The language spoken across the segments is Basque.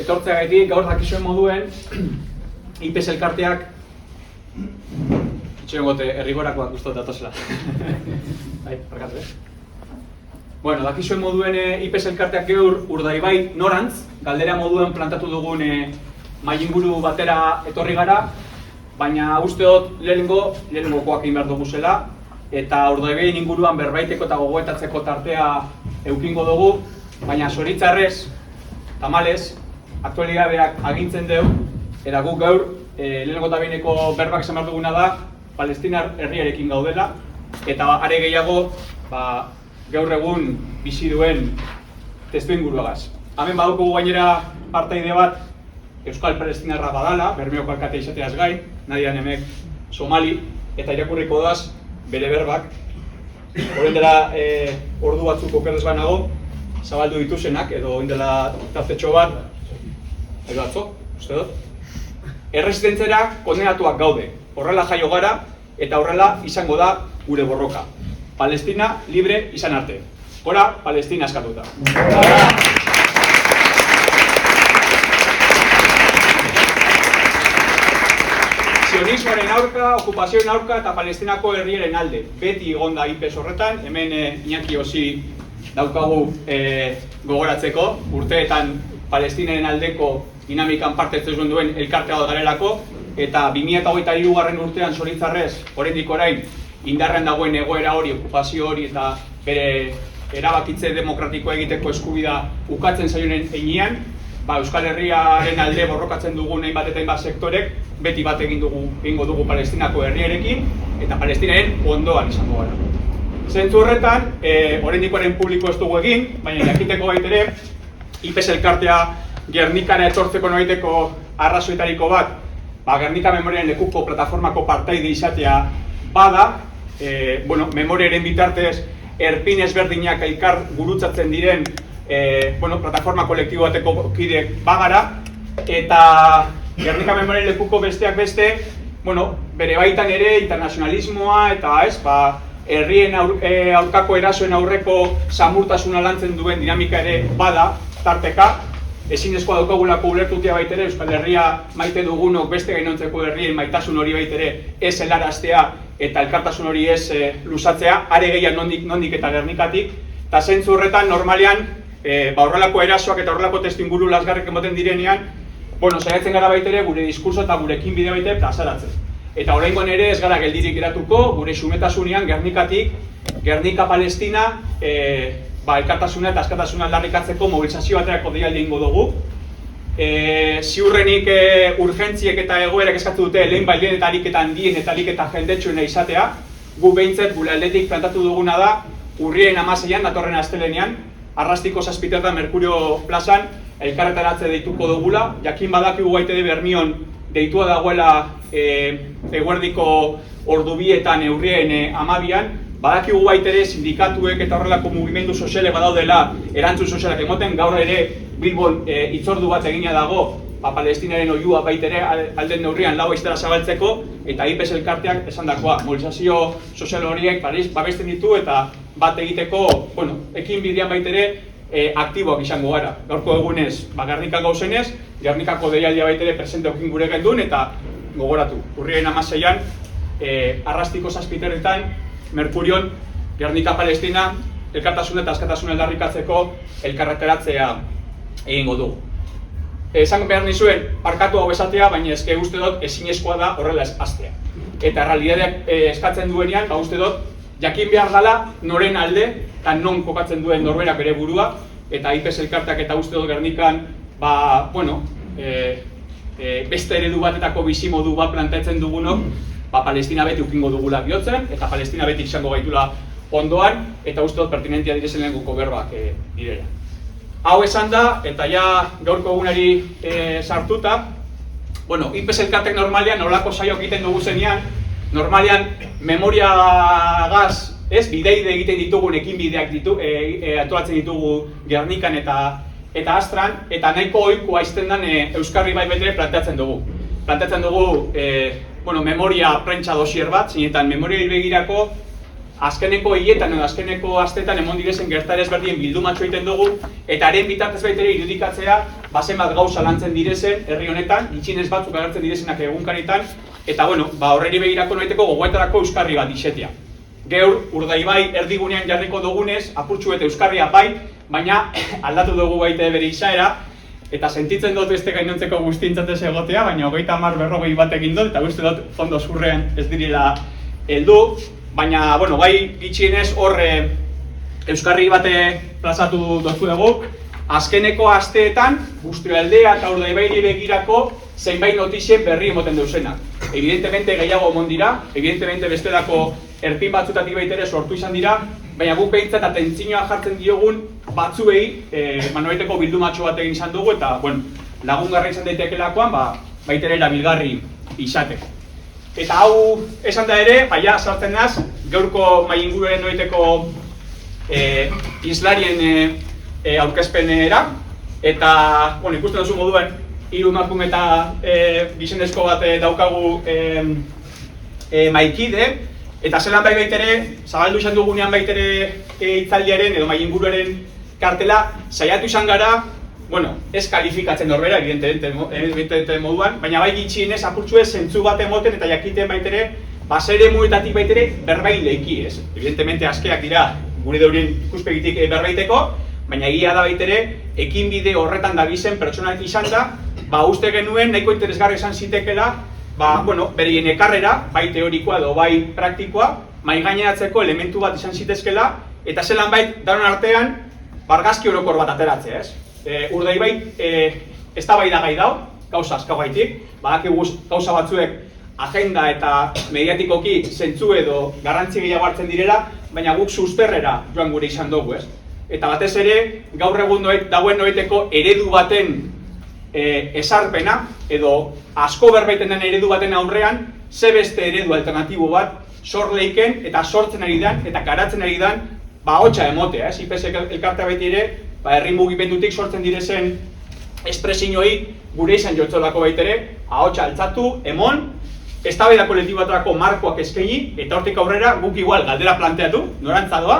etortzeagatik gaur dakizuen moduen IPES elkarteak itxoen gote errigorakoak guztot datozela. Barkatu, Bueno, dakizuen moduen IPES elkarteak geur Urdaibai norantz, galdera moduen plantatu dugun mailinguru batera etorri gara, baina uste dut lehenengokoak egin behar dugu zela, eta Urdaibai inguruan berbaiteko eta gogoetatzeko tartea eukingo dugu, baina zoritzarrez, tamalez, aktualidadeak agintzen dugu, eta guk gaur, lehenengo eta behineko berbak esan behar duguna da, Palestinar herriarekin gaudela, eta are gehiago, gaur egun bizi duen testu inguruagaz. Hemen badugu gainera partaide bat, Euskal Palestinarra badala, Bermeoko alkatea izateaz gain, Nadia Nemek Somali, eta irakurriko daz bere berbak. Horren dela ordu batzuk okerrez banago, zabaldu dituzenak, edo horren dela tartetxo bat, edo atzo, uste dut. Erresistentzera kondenatuak gaude, horrela jaio gara, eta horrela izango da gure borroka. Palestina libre izan arte. Gora, Palestina askatuta. Sionismoaren aurka, okupazioen aurka eta Palestinako herriaren alde. Beti egonda IPES horretan, hemen Iñaki Osi daukagu gogoratzeko. Urteetan Palestinaren aldeko dinamikan parte hartzen duen elkartea garelako. Eta 2023 urtean zoritzarrez, oraindik orain, indarrean dagoen egoera hori, okupazio hori eta bere erabakitze demokratikoa egiteko eskubida ukatzen zaionen heinean, Euskal Herriaren alde borrokatzen dugun hainbat eta hainbat sektorek beti bat egingo dugu Palestinako herriarekin eta Palestinaren ondoan izango gara. Zentzu horretan, oraindikoaren publiko ez dugu egin, baina jakiteko baitere, IPES elkartea Gernikara etortzeko noraiteko arrazoitariko bat, Gernika Memoriaren lekuko plataformako partaide izatea bada, memoriaren bitartez erpin ezberdinak elkar gurutzatzen diren plataforma kolektibo bateko kideek bagara, eta Gernika Memoriaren lekuko besteak beste, bere baitan ere internazionalismoa eta herrien aurkako erasoen aurreko samurtasuna lantzen duen dinamika ere bada, tarteka, ezinezkoa daukagulako ulertutea baitere, Euskal Herria maite dugunok beste gainontzeko herrien maitasun hori baitere ez helaraztea eta elkartasun hori ez luzatzea, are gehiago nondik eta Gernikatik, eta zentzu horretan normalean horrelako erasoak eta horrelako testuinguru lasgarrik emoten direnean, saiatzen gara baitere gure diskurso eta gurekin bide baitere plazaratzen. Eta oraingoan ere ez gara geldirik geratuko, gure xumetasunean Gernikatik, Gernika Palestina, elkartasuna eta askatasuna aldarrikatzeko mobilizazio baterako deialdi egingo dugu. Ziurrenik urgentziek eta egoerak eskatu dute lehen bailen eta ariketa handien eta ariketa jendetsuena izatea. Gu behintzet gure aldetik plantatu duguna da, urriaren 16an, datorren astelehenean, Arrastiko 7 Merkurio plazan, elkarretaratze deituko dugula. Jakin badakigu baitede Bermion deitua dagoela eguerdiko ordubietan urriaren 12an, badakigu baitere sindikatuek eta horrelako mugimendu sozialek badaudela erantzun sozialak emoten, gaur ere Bilbon hitzordu bat egina dago Palestinaren oihua baitere alden neurrian lau aiztara zabaltzeko, eta IPES elkarteak esandakoa, mobilizazio sozial horiek babesten ditu eta bat egiteko, ekin bidean baitere aktiboak izango gara. Gaurko egunez, Gernikan gauzenez, Gernikako deialdia baitere presente okin gure gendun, eta gogoratu, urriaren 16an, Arrastiko 7 Merkurion, Gernika Palestina, elkartasuna eta askatasuna aldarrikatzeko elkarreteratzea egingo dugu. Esan behar nizuen, parkatu hau esatea, baina eske uste dut ezinezkoa da horrela hastea. Eta realidadeak eskatzen duenean, uste dut, jakin behar dela noren alde, eta non kokatzen duen norberak bere burua, eta IPES elkarteak eta uste dut Gernikan, beste eredu batetako bizimodu bat planteatzen dugunok, Palestina beti ukingo dugula bihurtzen, eta Palestina beti izango gaitula ondoan, eta uste dut pertinentia direzen lehenguko berbak direla. Hau esan da, eta ja gaurko egunari sartuta, IPES elkartek normalean, nolako saioak egiten dugu zenean, normalean memoriagaz, bideide egiten ditugun ekinbideak atolatzen ditugu Gernikan eta Astran, eta nahiko ohikoa izten den Euskarri bai betere planteatzen dugu. Planteatzen dugu memoria prentsa dosier bat, zinetan memoriari begirako azkeneko hiletan edo azkeneko astetan emon direzen gertara ezberdien bildumatxo egiten dugu, eta haren bitartez baitere irudikatzea zenbat gauza lantzen direzen herri honetan, gitxinez batzuk agertzen direzenak egunkanetan, eta bueno, horreri begirako noiteko gogoetarako euskarri bat isetea. Geur, Urdaibai erdigunean jarriko dugunez, apurtxu eta euskarria bai, baina aldatu dugu baita bere izaera, eta sentitzen dut beste gainontzeko guztientzatez egotea, baina 30-40 bat egin dut, eta uste dut fondo zurrean ez direla heldu, baina, bueno, bai gitxienez hor euskarri bate plazatu dozu dugu, azkeneko asteetan, Bustrualdea eta Urdaibairi begirako zeinbait notizien berri emoten deusenak. Evidentemente gehiago emon dira, evidentemente bestelako erpin batzutatik baitere sortu izan dira, baina guk behintzat atentzioa jartzen diogun batzuei noiteko bildumatxo bat egin izan dugu, eta bueno, lagungarra izan daitekelakoan baitere erabilgarri izateko. Eta hau esan da ere, baina sartzen naz, gaurko mahai inguruaren noiteko islarien aurkezpenera, eta bueno, ikusten duzu moduan, 3 emakume eta gizonezko bat daukagu mahaikide, eta zelan baitere, zabaldu izan dugunean baitere hitzaldiaren edo mahai inguruaren kartela, saiatu izan gara, bueno, ez kalifikatzen norbera, evidentemente moduan, baina bai gitxienez apurtxu ez zentzu bat emoten eta jakiten baitere, basere muetatik baitere berbain leiki, ez? Evidentemente askeak dira gure deurien ikuspegitik berbaiteko, baina egia da baitere, ekinbide horretan dabizen pertsonak izan da, uste genuen nahiko interesgarri izan zitekela, bueno, berien ekarrera, bai teorikoa edo bai praktikoa, mahaigaineratzeko elementu bat izan zitezkela, eta zelan bait, danon artean, argazki orokor bat ateratzea, ez? Urdaibai eztabaida gai dau, gauza askagaitik, badakigu gauza batzuek agenda eta mediatikoki zentzu edo garrantzi gehiago hartzen direla, baina guk susperrera joan gure izan dugu, ez? Eta batez ere, gaur egun dagoen noiteko eredu baten esarpena, edo asko berbaiten den eredu baten aurrean, ze beste eredu alternatibo bat sor leiken eta sortzen ari dan, eta garatzen ari dan, hotxa emotea, ez? IPS elkartea baiti ere, herri mugimendutik sortzen direzen espresiñoi gure izan jotzolako baitere, ahotsa altzatu, emon, eztabaida kolektiboetarako markoak eskaini, eta hortik aurrera guk igual galdera planteatu, norantza doa,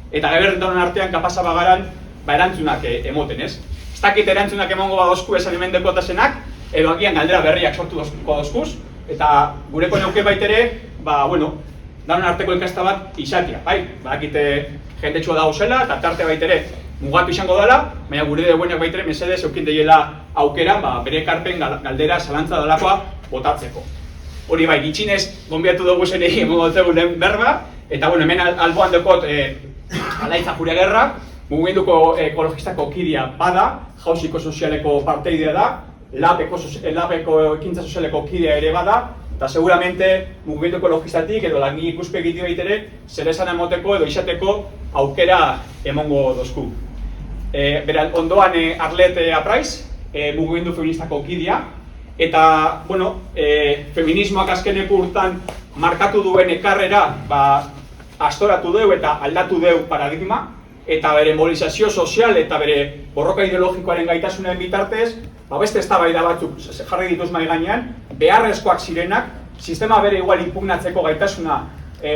eta geberrentaron artean kapasa bagaran erantzunak emoten, ez? Ez dakit erantzunak emongo badozku esan hemen dekotasenak, edo agian galdera berriak sortu dozkuz, eta gureko neuke baitere, bueno, danon arteko elkasta bat izatea, bai? Badakite jendetsua dago zela, eta tarte baitere mugatu izango dela, baina gure deguenak baitere mesedez eukin deiela aukera, bere ekarpen galdera zalantza delakoa botatzeko. Hori bai, gitxinez, gonbiatu dugu zenei emogotegunen berba, eta bueno, hemen alboan dekot Alaitza Juriagerra, mugimenduko ekologistako kidea bada, Jauziko Sozialeko parteidea da, LAB-eko ekintza sozialeko kidea ere bada, eta seguramente mugimendu ekologistatik edo langile ikuspegitik baitere zer esan emoteko edo izateko aukera emongo dozku. Beran, ondoan Arlet Apraiz, mugimendu feministako kidea, eta, bueno, feminismoak azkeneko urtan markatu duen ekarrera, astoratu deu eta aldatu deu paradigma, eta bere mobilizazio sozial eta bere borroka ideologikoaren gaitasunen bitartez, beste eztabaida batzuk jarri dituz mahai gainean, beharrezkoak zirenak, sistema bere igual inpugnatzeko gaitasuna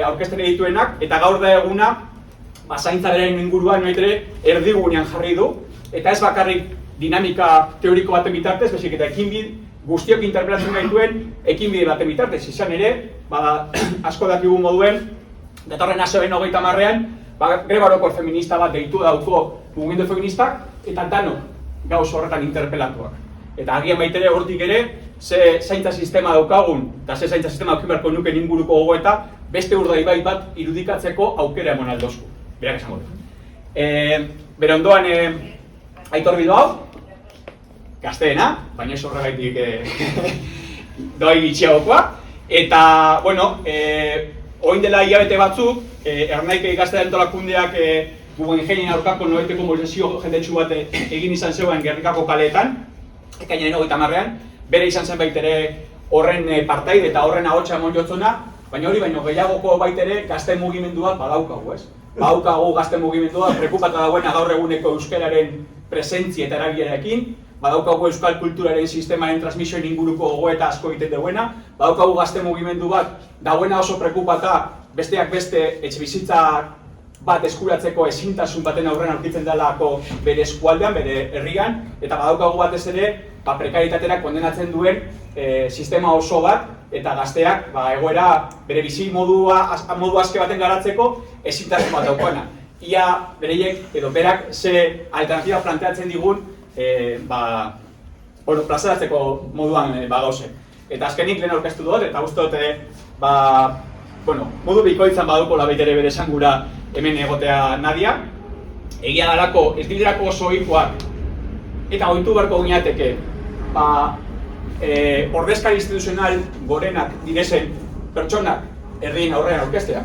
aurkezten dituenak, eta gaur da eguna, zaintza beraren inguruan noitere erdigunean jarri du, eta ez bakarrik dinamika teoriko baten bitartez, bezik eta ekinbide guztiok interpretatzen gaituen ekinbide baten bitartez, izan ere, asko dakigu moduen, datorren azoen 30ean, greba orokor feminista bat deitu dauko mugimendu feministak, eta dano gauz horretan interpelatuak. Eta agian baitere hortik ere, ze zaintza sistema daukagun, eta ze zaintza sistema aukin beharko nuken inguruko gogoeta, beste Urdaibai bat irudikatzeko aukera emon aldozku. Berak esango dut. Bere ondoan, Aitor Bilbao, gazteena, baina ez horregaitik doi gitxiagokoa. Eta, bueno, oin dela hilabete batzuk, Ernaik Gazte Antolakundeak Guggenheimaren aurkako noeteko mobilizazio jendetsu bat egin izan zegoen Gernikako kaleetan, ekainaren 30ean, bere izan zen baitere horren partaide eta horren ahotsa emon jotzona, baina hori baino gehiagoko baitere gazte mugimendua badaukagu, ez? Badaukagu gazte mugimendua, preokupata dagoena gaur eguneko euskararen presentzia eta erabilerekin, badaukagu euskal kulturaren sistemaren transmisioen inguruko gogoeta asko egiten duena, badaukagu gazte mugimendu bat dagoena oso preokupata besteak beste etxebizitza bat eskuratzeko ezintasun baten aurrean aurkitzen delako bere eskualdean, bere herrian, eta badaukagu batez ere prekaritatera kondenatzen duen sistema oso bat, eta gazteak egoera bere bizi modu aske baten garatzeko ezintasun bat daukana. Ia bereiek edo berak ze alternatiba planteatzen digun plazaratzeko moduan gauze. Eta azkenik lehen aurkeztu dut, eta uste dut modu bikoitzan badukola baitere bere esangura hemen egotea Nadia. Egia dalako, ez direlako oso ohikoak eta ohitu beharko gineateke ordezkari instituzional gorenak direzen pertsonak herrien aurrean aurkeztea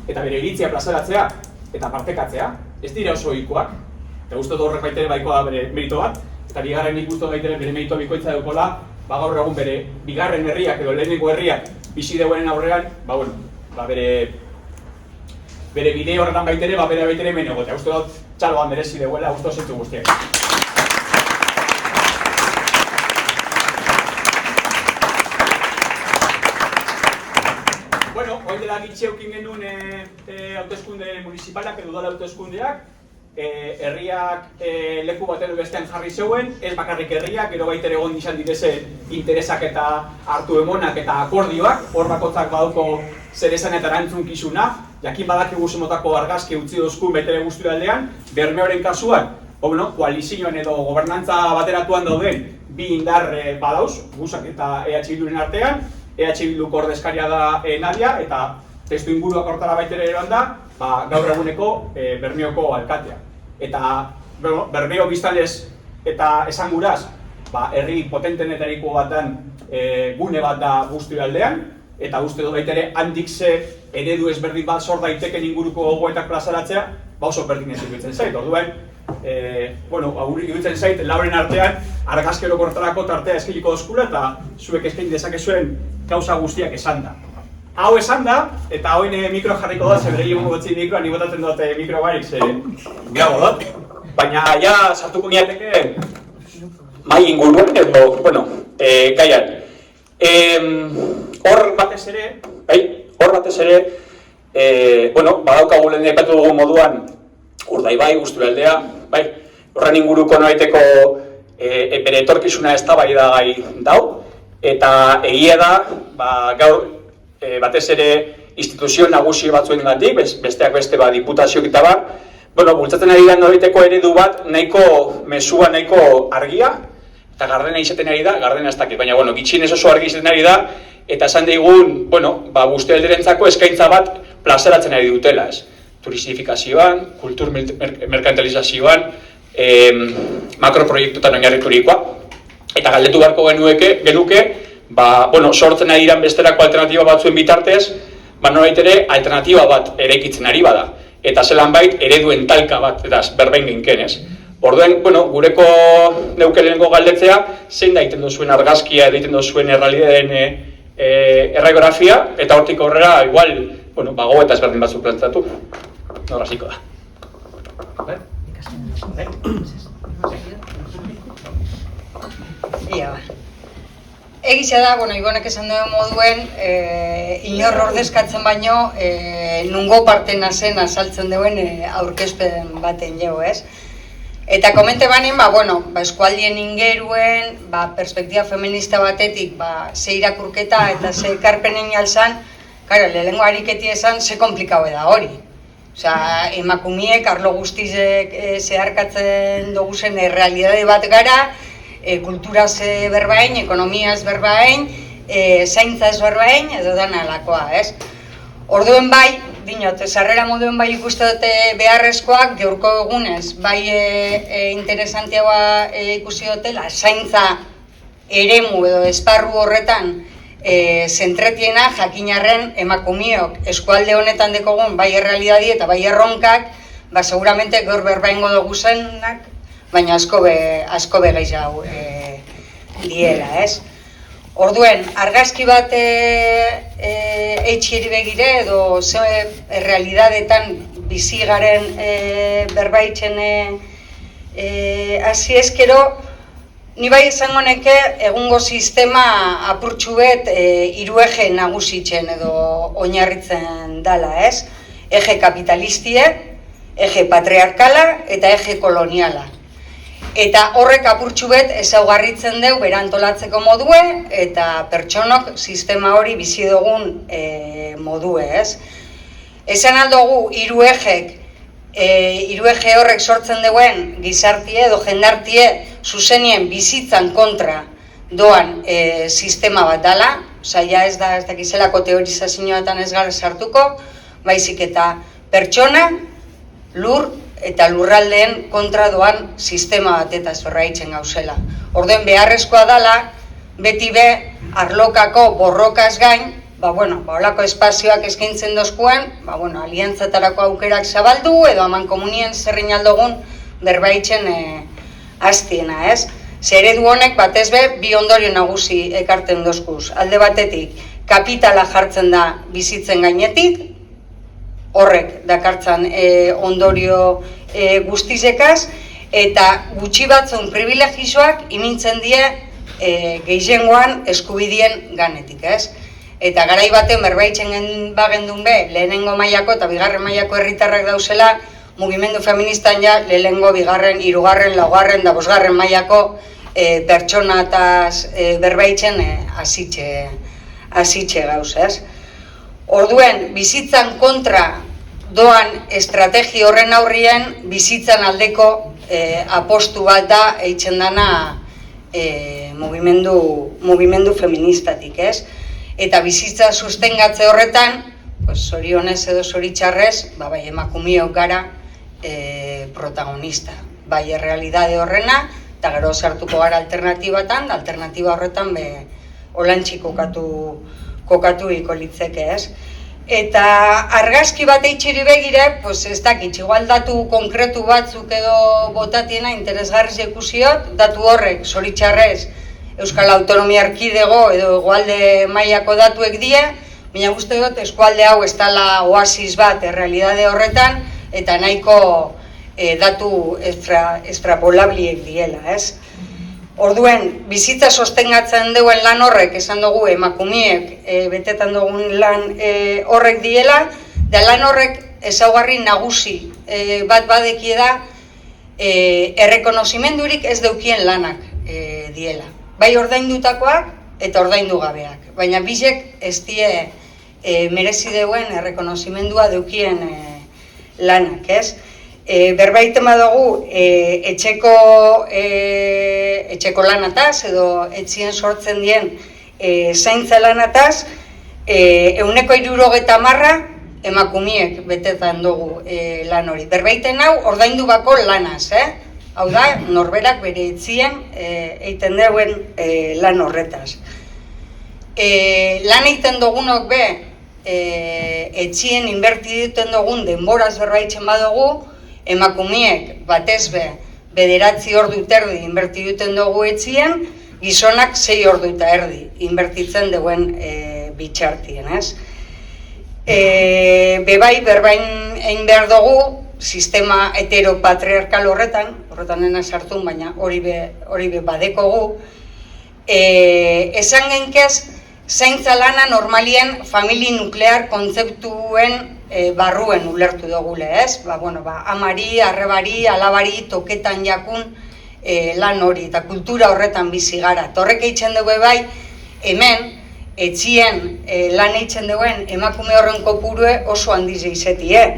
eta bere iritzia plazaratzea eta partekatzea, ez dira oso ohikoak, eta uste dut horrek baitere baikoa bere merito bat, eta bigarren nik uste baitere bere merito bikoitza dukola, gaur egun bere bigarren herriak edo lehenengo herriak bizi deuen aurrean, bere bide horretan baitere, bere baitere hemen egotea. Uste dut txaloan merezi deuela, uste zentu guztiak. Hori dela gitxe eukin genuen hauteskunde municipalak edo udal hauteskundeak, herriak leku baten bestean jarri zeuen, ez bakarrik herriak, gero baitere egon izan direzen interesak eta hartu emonak eta akordioak, hor bakotzak baduko zer esan eta erantzunkizuna, jakin badakigu zemotako argazki utzi dozkun baitere guztu aldean, Bermeoren kasuan, koalizioan edo gobernantza bateratuan dauden bi indar badauz, Gusak eta EH Bilduren artean, EH Bilduko ordezkaria da Nadia, eta testu inguruak hortara baitere eroan da, gaur eguneko Bermeoko alkatea. Eta Bermeo biztanlez eta esanguraz, herri potentenetariko batan gune bat da guzti aldean, eta uste dut baitere handik ze eredu ezberdin bat sor daiteken inguruko gogoetak plazaratzea, oso berdin ez iruditzen zait. Orduan, iruditzen zait, lauren artean, argazkero kortarako tartea eskiliko dozkula eta zuek eskain dezakezuen gauza guztiak esan da. Hau esan da, eta hoin mikro jarriko da, zebere joan gotzi mikroa, ni botatzen dut mikro barik, gago dut. Baina, ja, sartuko niateke mai inguruan edo, gaian. Hor batez ere, badaukagu lehen epatu dugu moduan, Urdaibai, Guzturaldea, horren inguruko noraiteko bere etorkizuna eztabaidagai dau, eta egia da, gaur batez ere instituzio nagusi batzuengatik, besteak beste diputazioak eta bar, bultzatzen ari da noraiteko eredu bat, mesua nahiko argia, eta gardena izaten ari da, gardena ez dakit, baina gitxinez oso argi izaten ari da, eta esan digun, Guztialderentzako eskaintza bat plazaratzen ari dutela, ez? Turistifikazioan, kultur merkantilizazioan, makroproiektuetan oinarriturikoa. Eta galdetu beharko genuke, sortzen ari diren besterako alternatiba batzuen bitartez, noraitere alternatiba bat eraikitzen ari bada. Eta zelan bait, ereduen talka bat, eta berbein ginken, ez? Orduen, gureko neuke lehenengo galdetzea, zein da egiten duzuen argazkia, egiten duzuen errealitateen erradiografia, eta hortik aurrera, igual, gogoeta ezberdin batzuk planteatu. Nora hasiko da. Egiza da, Ibonek esan duen moduen, inor ordezkatzen baino, nungo partena zen azaltzen duen aurkezpen baten jau, ez? Eta komente banen, eskualdien ingeruen, perspektiba feminista batetik, ze irakurketa eta ze ekarpenen jalzan, lehenengo ariketi esan, ze komplikau da hori. Emakumiek, arlo guztizek zeharkatzen duguzen errealidade bat gara, kulturaz berbain, ekonomiaz berbain, zaintzaz berbain, edo dana alakoa, ez? Orduen bai, dinot, sarrera moduen bai ikuste dute beharrezkoak, geurko egunez, bai interesantiagoa ikusi dutela, zaintza eremu edo esparru horretan zentretiena jakinarren emakumiok eskualde honetan dekogun bai errealidadi eta bai erronkak, seguramente gaur berbaingo dugu zenak, baina asko be gehiago diela, ez? Orduen, argazki bat eitxiri begire edo ze errealidadetan bizi garen berbaitzen hasi ezkero, Ni bai izango neke egungo sistema apurtxu bet hiru eje nagusitzen edo oinarritzen dala, ez? Eje kapitalistie, eje patriarkala eta eje koloniala. Eta horrek apurtxu bet ezaugarritzen deu berantolatzeko modue eta pertsonok sistema hori bizi dugun modue, ez? Esan aldugu hiru eje horrek sortzen duen gizartie edo jendartie zuzenien bizitzan kontra doan sistema bat dala, ja ez dakizelako teorizazioetan ez gara sartuko, baizik eta pertsona, lur eta lurraldeen kontra doan sistema bat eta zorraitzen gauzela. Orduen beharrezkoa dala, beti be arlokako borrokaz gain, holako espazioak eskaintzen dozkuen, aliantzatarako aukerak zabaldu edo haman komunien zerrin aldogun berbaitzen hastiena, ez? Zeredu honek batez be bi ondorio nagusi ekarten dozkuz. Alde batetik, kapitala jartzen da bizitzen gainetik, horrek dakartzan ondorio guztizekaz, eta gutxi batzun privilegizoak imintzen die gehiengoan eskubidien ganetik, ez? Eta garai batean berbaitzen bagendun be, lehenengo mailako eta bigarren mailako herritarrak dauzela, mugimendu feministan ja lehenengo, bigarren, hirugarren, laugarren da bosgarren mailako pertsonataz berbaitzen hasitxe gauz, ez? Orduen, bizitzan kontra doan estrategi horren aurrien, bizitzan aldeko apostu bat da eitzen dana mugimendu feministatik, ez? Eta bizitza sustengatze horretan, zorionez edo zoritxarrez, bai emakumeok gara protagonista. Bai errealidade horrena, eta gero sartuko gara alternatibatan, alternatiba horretan holantxi kokatu ikolitzeke, ez? Eta argazki bat eitxiri begire, ez dakit, igual datu konkretu batzuk edo botatiena interesgarriz ikusiot, datu horrek, zoritxarrez, Euskal Autonomia Erkidego edo egualde mailako datuek die, baina uste dut eskualde hau ez dela oasis bat errealidade horretan, eta nahiko datu extrapolabliek diela, ez? Orduen, bizitza sostengatzen duen lan horrek, esan dugu emakumeek betetan dugun lan horrek diela, da lan horrek ezaugarri nagusi bat badekie da errekonozimendurik ez deukien lanak diela. Bai ordaindutakoak eta ordaindu gabeak, baina bizek ez die merezi deuen errekonozimendua deukien lanak, ez? Berbaiten badugu etxeko lanataz edo etxien sortzen dien zaintza lanataz, 70% emakumeek betetan dugu lan hori. Berbaiten hau ordaindu bako lanaz, hau da, norberak bere etzien eiten duen lan horretaz. Lan egiten dugunok be, etxien inberti duten dugun denboraz berbaitzen badugu, emakumeek batez be, 9 ordu eta erdi inberti duten dugu etxien, gizonak 6 ordu eta erdi inbertitzen duen bitxartien, ez? Bebai, berbain egin behar dugu, sistema heteropatriarkal horretan nena sartun, baina hori be badekogu, esan genkez, zaintza lana normalien famili nuklear kontzeptuen barruen ulertu dugule, ez? Amari, arrebari, alabari, toketan jakun lan hori, eta kultura horretan bizi gara. Horrek eitzen dugu bai, hemen, etxien lan eitzen duen emakume horren kopurue oso handiz eizetie.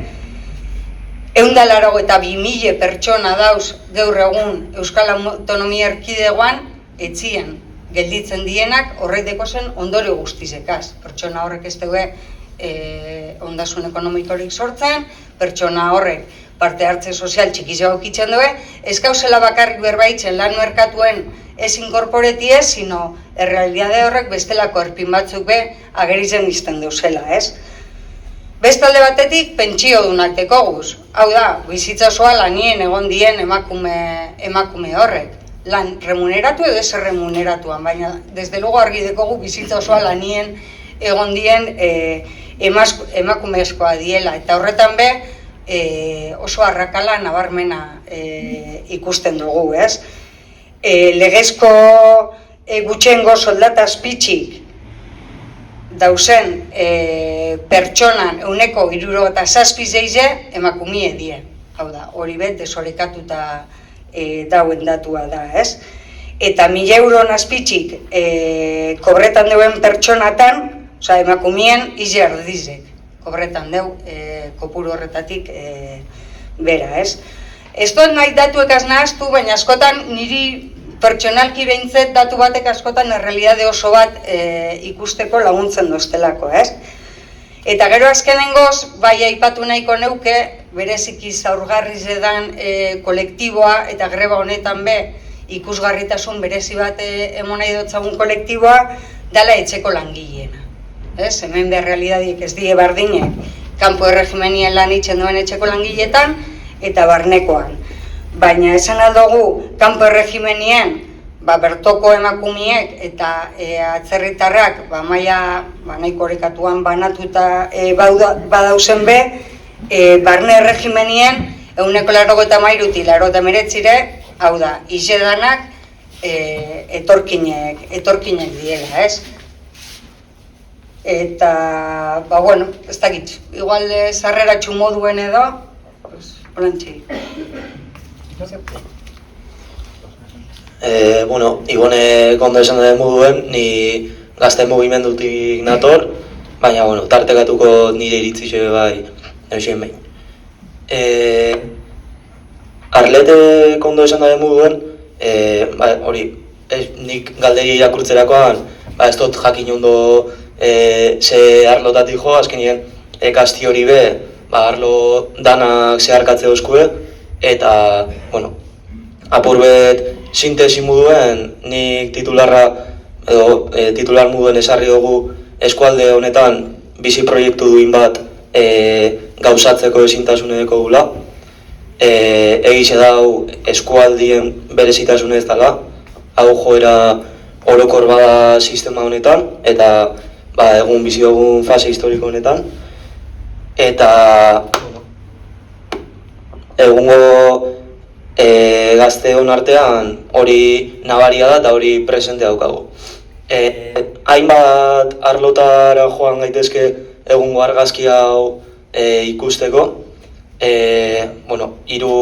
182.000 pertsona dauz gaur egun Euskal Autonomia Erkidegoan etxien gelditzen dienak horrek dekozen ondorio guztizekaz. Pertsona horrek ez dugu ondasun ekonomikorik sortzen, pertsona horrek parte hartze sozial txikizago kitzen dugu, ez gauzela bakarrik berbaitzen lan merkatuen ez inkorporetie, sino errealidade horrek bestelako erpin batzuk be ageritzen izten deuzela, ez? Bestalde batetik, pentsio dunak dekoguz. Hau da, bizitza osoa lanien egon dien emakume horrek. Lan remuneratu edo ez remuneratuan, baina desde luego argi dekogu bizitza osoa lanien egon dien emakumezkoa diela. Eta horretan be, oso arrakala nabarmena ikusten dugu, ez? legezko gutxengo soldata azpitxik dauzen pertsonan euneko 67 emakumie die. Hau da, hori bet desorekatuta dauen datua da, ez? Eta 1.000 euron azpitxik kobretan deuen pertsonatan, oza, emakumien ize erdizek kobretan deu kopuru horretatik bera, ez? Ez dut nahi datuekaz nahaztu, baina askotan niri pertsonalki behintzet datu batek askotan errealitate oso bat ikusteko laguntzen doztelako, ez? Eta gero azkenengoz, bai aipatu nahiko neuke, bereziki zaurgarri zedan kolektiboa eta greba honetan be ikusgarritasun berezi bat emon nahi dotzagun kolektiboa dala etxeko langileena. Hemen behar realidadik ez die bardinek kanpo erregimenien lan itzen duen etxeko langileetan eta barnekoan. Baina esan aldugu kanpo erregimenien bertoko emakumiek eta atzerritarrak maila nahiko orekatuan banatuta badauzen be, barne erregimenien 93 eta 89, hau da, izedanak etorkinek diela, ez? Eta, bueno, ez dakit, igual sarreratxu moduen edo, holantxe. Bueno, Ibone kondo esan da moduen, ni gazte mugimendutik nator, baina, bueno, tartekatuko nire iritzixe bai, eusen behin. Arlete kondo esan da moduen, hori, nik galderi irakurtzerakoan, ez dut jakin ondo ze arlotatik jo, azkenien ekasti hori be, arlo danak zeharkatze dozkue, eta, bueno, apurbet sintesi moduen, nik titularra, edo titular moduen esarri dugu eskualde honetan bizi proiektu duin bat gauzatzeko ezintasuneko gula. Egize dau eskualdien berezitasunez dela, hau joera orokor bada sistema honetan, eta egun bizi dugun fase historiko honetan. Eta egungo gazteon artean hori nabaria da eta hori presente daukagu. Hainbat arlotara joan gaitezke egungo argazki hau ikusteko. Hiru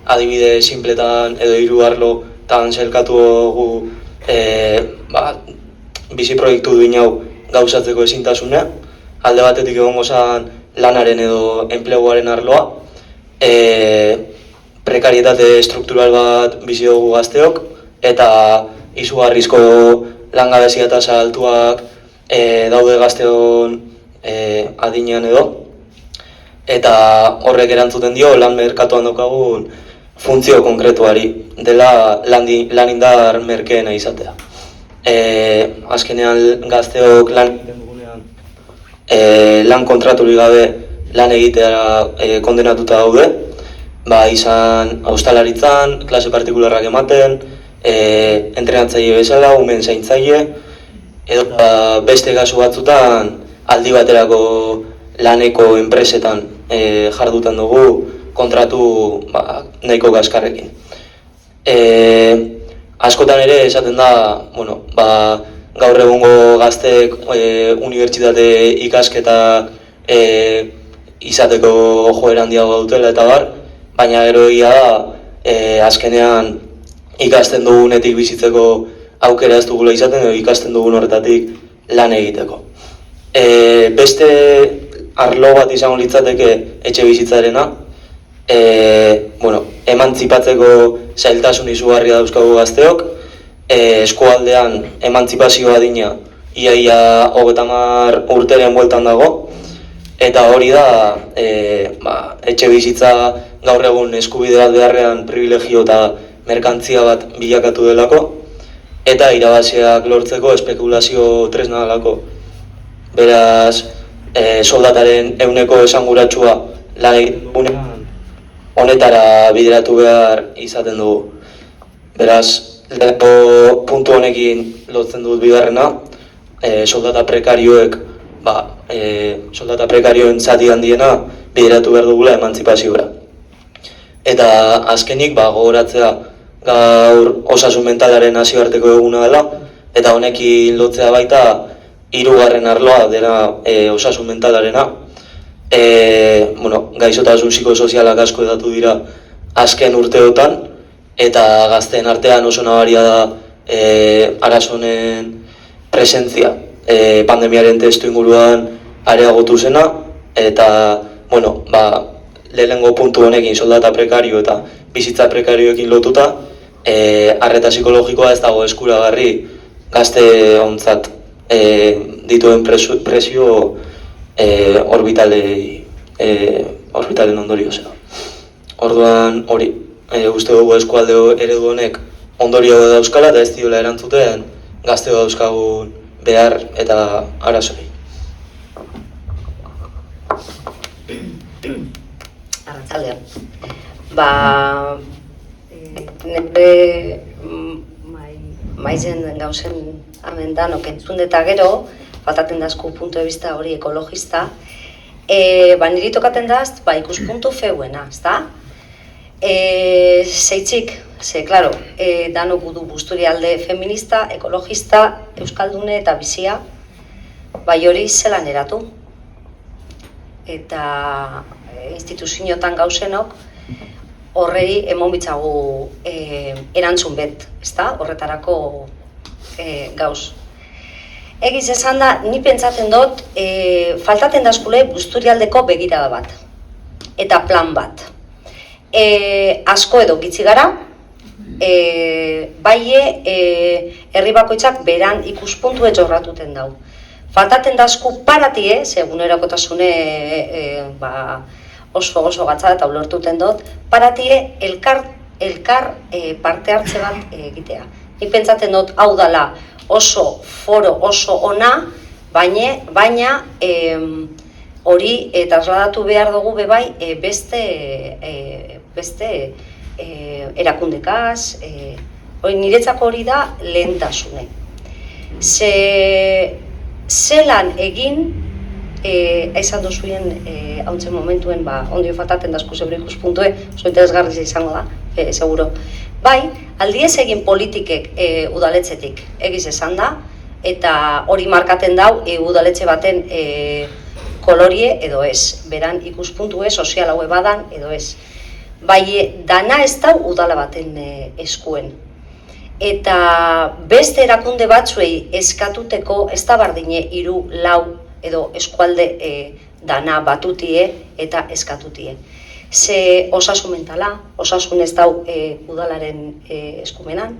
adibide simpletan edo hiru arlotan zelkatu dugu bizi proiektu duin hau gauzatzeko ezintasuna. Alde batetik egongo zen lanaren edo enpleguaren arloa. Prekarietate struktural bat bizi dugu gazteok, eta izugarrizko langabezia tasa altuak daude gazteon adinean edo. Eta horrek erantzuten dio lan merkatuan daukagun funtzio konkretuari, dela lan indar merkeena izatea. Azkenean gazteok lan egiten dugunean lan kontraturik gabe lan egitea kondenatuta daude, izan haustalaritzan, klase partikularrak ematen, entrenatzaile bezala, umen zaintzaile, edo beste kasu batzutan aldi baterako laneko enpresetan jardutan dugu kontratu nahiko kaskarrekin. Askotan ere esaten da, gaur egungo gazteek unibertsitate ikasketak izateko joera handiago dutela eta bar, baina gero egia da azkenean ikasten dugunetik bizitzeko aukera ez dugula izaten edo ikasten dugun horretatik lan egiteko. Beste arlo bat izango litzateke etxe bizitzarena, emantzipatzeko zailtasun izugarria dauzkagu gazteok, eskualdean emantzipazio adina ia 30 urteren bueltan dago, eta hori da etxe bizitza gaur egun eskubide bat beharrean privilegio eta merkantzia bat bilakatu delako, eta irabaziak lortzeko espekulazio tresna delako. Beraz, soldataren ehuneko esanguratsua lan egiten dugunean honetara bideratu behar izaten dugu. Beraz, lehenko puntu honekin lotzen dut bigarrena, soldata prekarioek, soldata prekarioen zati handiena bideratu behar dugula emantzipazioa. Eta azkenik gogoratzea gaur osasun mentalaren nazioarteko eguna dela, eta honekin lotzea baita hirugarren arloa dela osasun mentalarena. Gaixotasun psikosozialak asko hedatu dira azken urteotan, eta gazteen artean oso nabaria da arazonen presentzia pandemiaren testu inguruan areagotu zena, eta lehenengo puntu honekin soldata prekario eta bizitza prekarioekin lotuta, arreta psikologikoa ez dago eskuragarri gazte ontzat dituen presio orbitalen ondorioz. Orduan hori, uste dugu eskualde eredu honek ondorio dauzkala eta ez diola erantzuten gazteo dauzkagun behar eta arazoi. Arratsaldean. Nire maizen gauzen hemen danok entzun eta gero, faltaten dazku puntu de vista hori ekologista, niri tokaten daz, ikuspuntu feuena, ezta? Zeitzik, klaro, danok du busturialde feminista, ekologista, euskaldune eta bizia, hori zelan eratu. Eta instituzioetan gauzenok horrei emon bitzagu erantzun bet, ezta? Horretarako gauz. Egiz esan da, ni pentsatzen dut, faltaten dazkule busturialdeko begirada bat, eta plan bat. Asko edo gitzi gara, herri bakoitzak beran ikuspuntu jorratuten dau. Faltaten dazku paratie, egunerokotasune oso gatza eta ulertuten dut, paratie elkar parte hartze bat egitea. Ni pentsatzen dut hau dela oso foro, oso ona, baina hori trasladatu behar dugu bebai beste erakundekaz, niretzako hori da lehentasune. Zelan egin, esan duzuen hauntzen momentuen, ondio faltaten dazku zeure ikuspuntue, oso interesgarri izango da, seguro. Aldiez egin politikek udaletxetik egiz esan da, eta hori markaten dau udaletxe baten kolorie edo ez, beran ikuspuntue sozial haue badan edo ez. Dana ez dau udala baten eskuen. Eta beste erakunde batzuei eskatuteko ez da bardine 3, 4 edo eskualde dana batutie eta eskatutie. Ze osasun mentala, osasun ez dau udalaren eskumenan.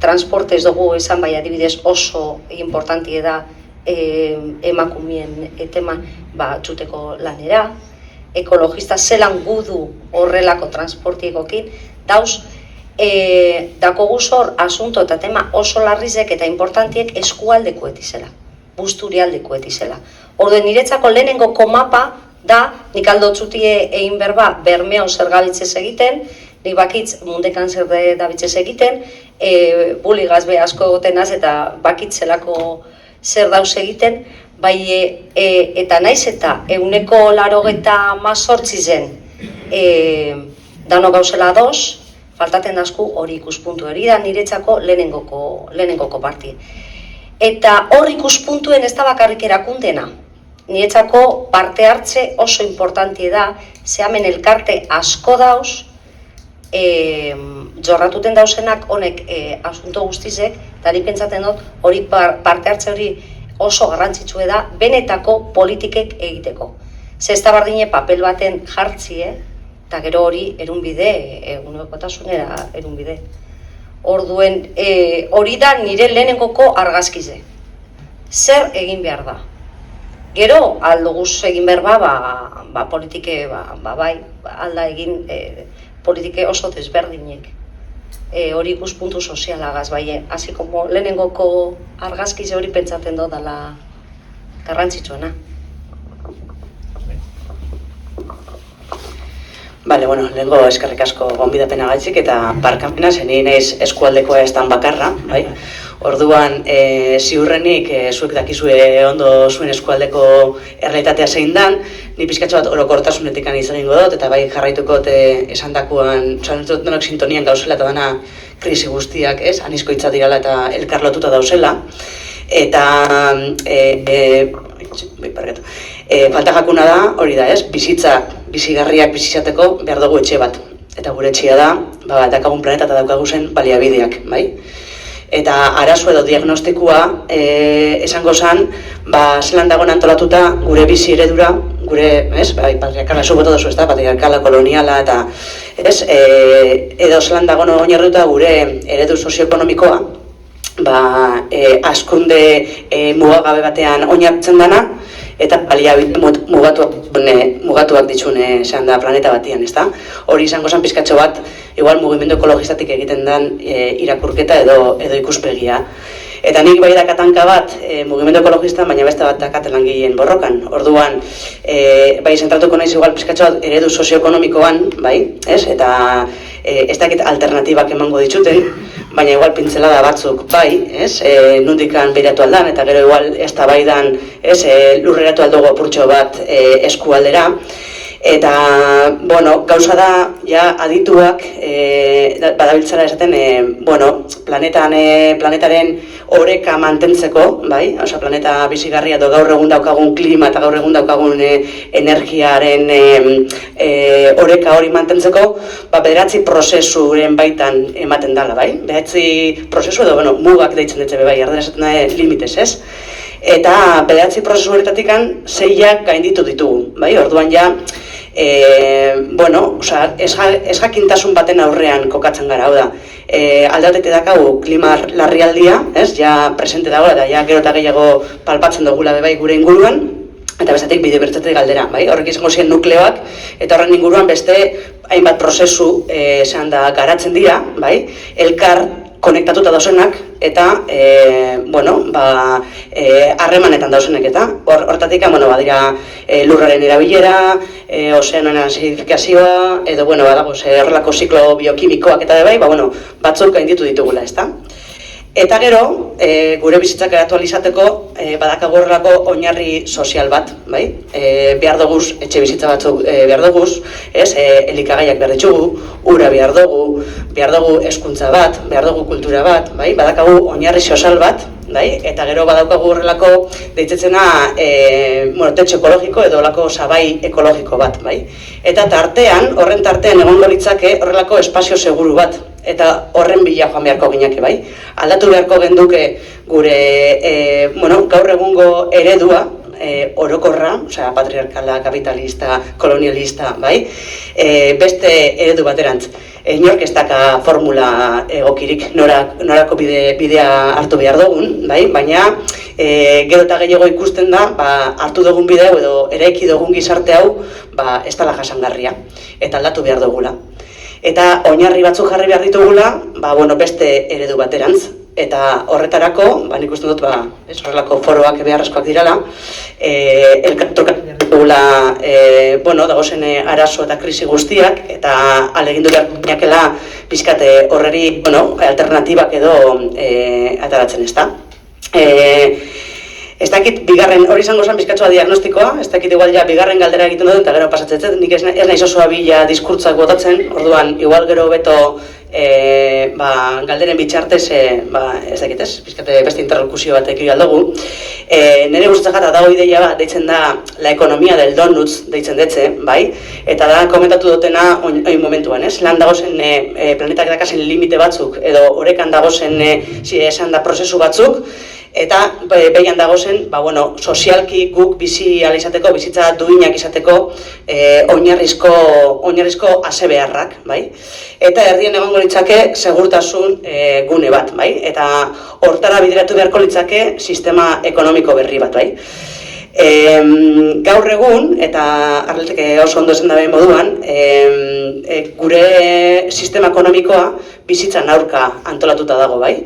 Transporte ez dugu esan adibidez oso importantie da emakumeen tema txuteko lanera. Ekologista zelan gudu horrelako transportiekokin, dauz, dako guzor asunto eta tema oso larrizek eta importantiek eskualdeko etizela, busturialdeko etizela. Orduen niretzako lehenengoko mapa da, nik aldotzutie egin berba bermeon zer gabitzez egiten, nik bakitz mundekan zer dabitzez egiten, buli gazbe asko egotenaz eta bakitzelako zer dauz egiten, eta naiz eta 180 zen dano gauzela ados, faltaten dazku hori ikuspuntu hori da niretzako lehenengoko parti. Eta hor ikuspuntuen ez da bakarrik erakundena. Niretzako parte hartze oso importantie da, ze hemen elkarte asko dauz, jorratuten dauzenak honek asunto guztizek, eta ni pentsaten dut hori parte hartze hori oso garrantzitsue da benetako politikek egiteko. Ze ez da bardine papel baten jartzie, eta gero hori erunbide, egunerokotasunera erunbide. Orduen, hori da nire lehenengoko argazkize. Zer egin behar da? Gero, aldoguz egin behar politike, alda egin politike oso desberdinek. Hori ikuspuntu sozialagaz, hasi como lehenengoko argazkize hori pentsaten dut dela garrantzitsuena. Lehenko eskerrik asko gonbidapena gaitzik eta barkamena zen naiz eskualdekoa ez dan bakarra, Orduan, ziurrenik, zuek dakizue ondo zuen eskualdeko errealitatea zein dan, ni pizkatxo bat orokortasunetik izan egingo dut, eta bai jarraituko esandakoan, denok sintonian gauzela eta dana krisi guztiak, anizko hitza dirala eta elkarlotuta dauzela. Eta, falta jakuna da, hori da, bizigarriak bizizateko behar dugu etxe bat. Eta gure etxea da, dakagun planeta eta daukagu zen baliabideak, bai? Eta arazo edo diagnostikoa esango zen, zelan dagoen antolatuta gure bizi eredura, gure, patriarkala zubotu dozu, patriarkala, koloniala, eta edo zelan dagoen oinarrituta gure eredu sozioekonomikoa, askunde mugagabe batean oinartzen dana, eta baliabide mugatuak ditxune esan da planeta batian, ezta? Hori izango zen pizkatxo bat, igual mugimendu ekologistatik egiten den irakurketa edo ikuspegia. Eta nik bai dakatanka bat mugimendu ekologista, baina beste bat dakat langileen borrokan. Orduan, bai zentratuko naiz igual pizkatxo bat eredu sozioekonomikoan, bai, ez? Eta ez dakit alternatibak emango dituten, baina igual pintzelada batzuk bai, nundikan behiratu aldan, eta gero igual ez da baidan lurreratu aldugu apurtxo bat eskualdera. Eta, gauza da, adituak badabiltzara esaten, planetaren oreka mantentzeko, bai? Osa, planeta bizigarria edo gaur egun daukagun klima eta gaur egun daukagun energiaren oreka hori mantentzeko, bederatzi prozesuren baitan ematen dela, bai? Bederatzi prozesu edo, mugak deitzen dut bai, erdera esaten da limites, ez? Eta bederatzi prozesu horretatik 6 gainditu ditugu, bai? Orduan ez jakintasun baten aurrean kokatzen gara, hau da. Aldatetik dakagu klima larrialdia, presente dago eta gero eta gehiago palpatzen dugula bai gure inguruan, eta bestetik bide bertzetik galdera, bai? Horrek izango ziren nukleoak, eta horren inguruan beste hainbat prozesu garatzen dira, bai? Elkar konektatuta dauzenak, eta harremanetan dauzenek, eta hortatik badira lurraren erabilera, ozeanoen azidifikazioa, edo badago horrelako ziklo biokimikoak eta bai, batzuk gainditu ditugula, ezta? Eta gero, gure bizitzak eratualizateko badakagu horrelako oinarri sozial bat, bai? Behar duguz, etxe bizitza batzuk behar duguz, elikagaiak behar ditugu, ura behar dugu hezkuntza bat, behar dugu kultura bat, bai? Badakagu oinarri sozial bat, bai? Eta gero badaukagu horrelako deitzetzena tetxo ekologiko edo horrelako sabai ekologiko bat, bai? Eta horren tartean egongo litzake horrelako espazio seguru bat, eta horren bila joan beharko gineke, bai? Aldatu beharko genduke gure gaur egungo eredua, orokorra, patriarkala, kapitalista, kolonialista, bai? Beste eredu baterantz. Inork ez daka formula egokirik norako bidea hartu behar dugun, bai? Baina gero eta gehiago ikusten da, hartu dugun bidea edo eraiki dugun gizarte hau, ez dela jasangarria, eta aldatu behar dugula. Eta oinarri batzuk jarri behar ditugula, beste eredu baterantz. Eta horretarako, nik uste dut, horrelako foroak beharrezkoak dirala, elkartuak ditugula, dagozen arazo eta krisi guztiak, eta alegindu behar ginekela pizkate horreri, alternatibak edo ataratzen, ezta? Ez dakit, hori izango zen bizkatzoa diagnostikoa, ez dakit igual bigarren galdera egiten dut, eta gero pasatzen, nik ez nahiz osoa bila diskurtzak botatzen, orduan, igual gero beto galderen bitxartez, ez dakit ez, bizkate beste interlokuzio bat eki aldugu. Nire gustatzen jata dago ideia bat, deitzen da la ekonomia del donuts, deitzen detze, bai? Eta da, komentatu dutena oin momentuan, ez? Lan dagozen planetak dakazen limite batzuk, edo orekan dagozen esan da prozesu batzuk, eta behian dagozen, sozialki guk bizi ala izateko, bizitza duinak izateko oinarrizko ase beharrak, bai? Eta erdien egongo litzake segurtasun gune bat, bai? Eta hortara bideratu beharko litzake sistema ekonomiko berri bat, bai? Gaur egun, eta arleteke oso ondo esan da behin moduan, gure sistema ekonomikoa bizitzan aurka antolatuta dago, bai?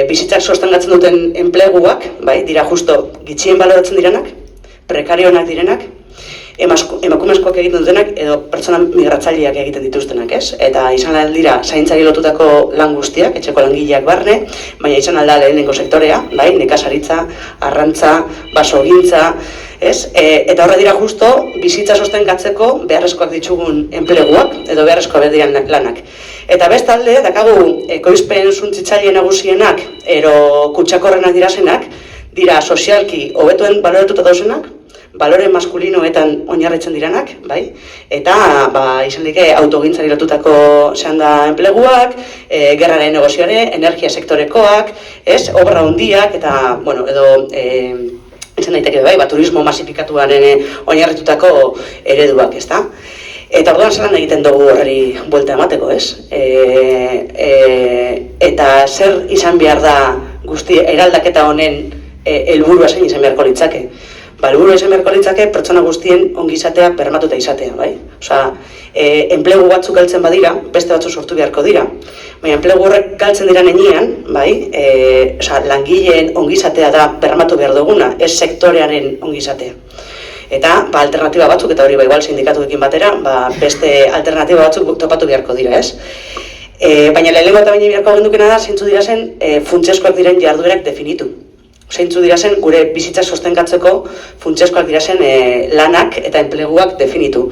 Bizitzak sostengatzen duten enpleguak, bai, dira justo gitxien baloratzen direnak, prekarionak direnak, emakumezkoak egiten dutenak edo pertsona migratzaileak egiten dituztenak, ez? Eta izan aldira zaintzari lotutako lan guztiak, etxeko langileak barne, baina izan alda lehenengo sektorea, bai, nekazaritza, arrantza, basogintza, ez? Eta horre dira justo bizitza sostengatzeko beharrezkoak ditugun enpleguak edo beharrezkoak diren lanak. Eta bestalde, dakagu ekoizpen suntsitzaileen nagusienak ero kutsakorrenak dirazenak, dira sozialki hobetuen baloratuta dauzenak, balore maskulinoetan oinarritzen diranak, bai? Eta izan dike autogintzari lotutako zehan da enpleguak, gerraren negozioare, energia sektorekoak, ez? Obra hundiak eta, bueno, edo izan daiteke bai, turismo masifikatuaren oinarritutako ereduak, ezta? Eta orduan zelan egiten dugu horreri buelta emateko, ez? Eta zer izan behar da guzti eraldaketa honen helburua zein izan beharko litzake? Helburua izan beharko litzake pertsona guztien ongizatea bermatuta izatea, bai? Osea, enplegu batzuk galtzen badira, beste batzuk sortu beharko dira. Baina enplegu horrek galtzen dira nenean, bai? Osea, langileen ongizatea da bermatu behar duguna, ez sektorearen ongizatea. Eta alternatiba batzuk, eta hori igual sindikatuekin batera, beste alternatiba batzuk topatu beharko dira, ez? Baina lehenengo eta baina beharko gendukena da, zeintzu dira zen funtsezkoak diren jarduerak definitu. Zeintzu dira zen gure bizitza sostengatzeko funtsezkoak dira zen lanak eta enpleguak definitu.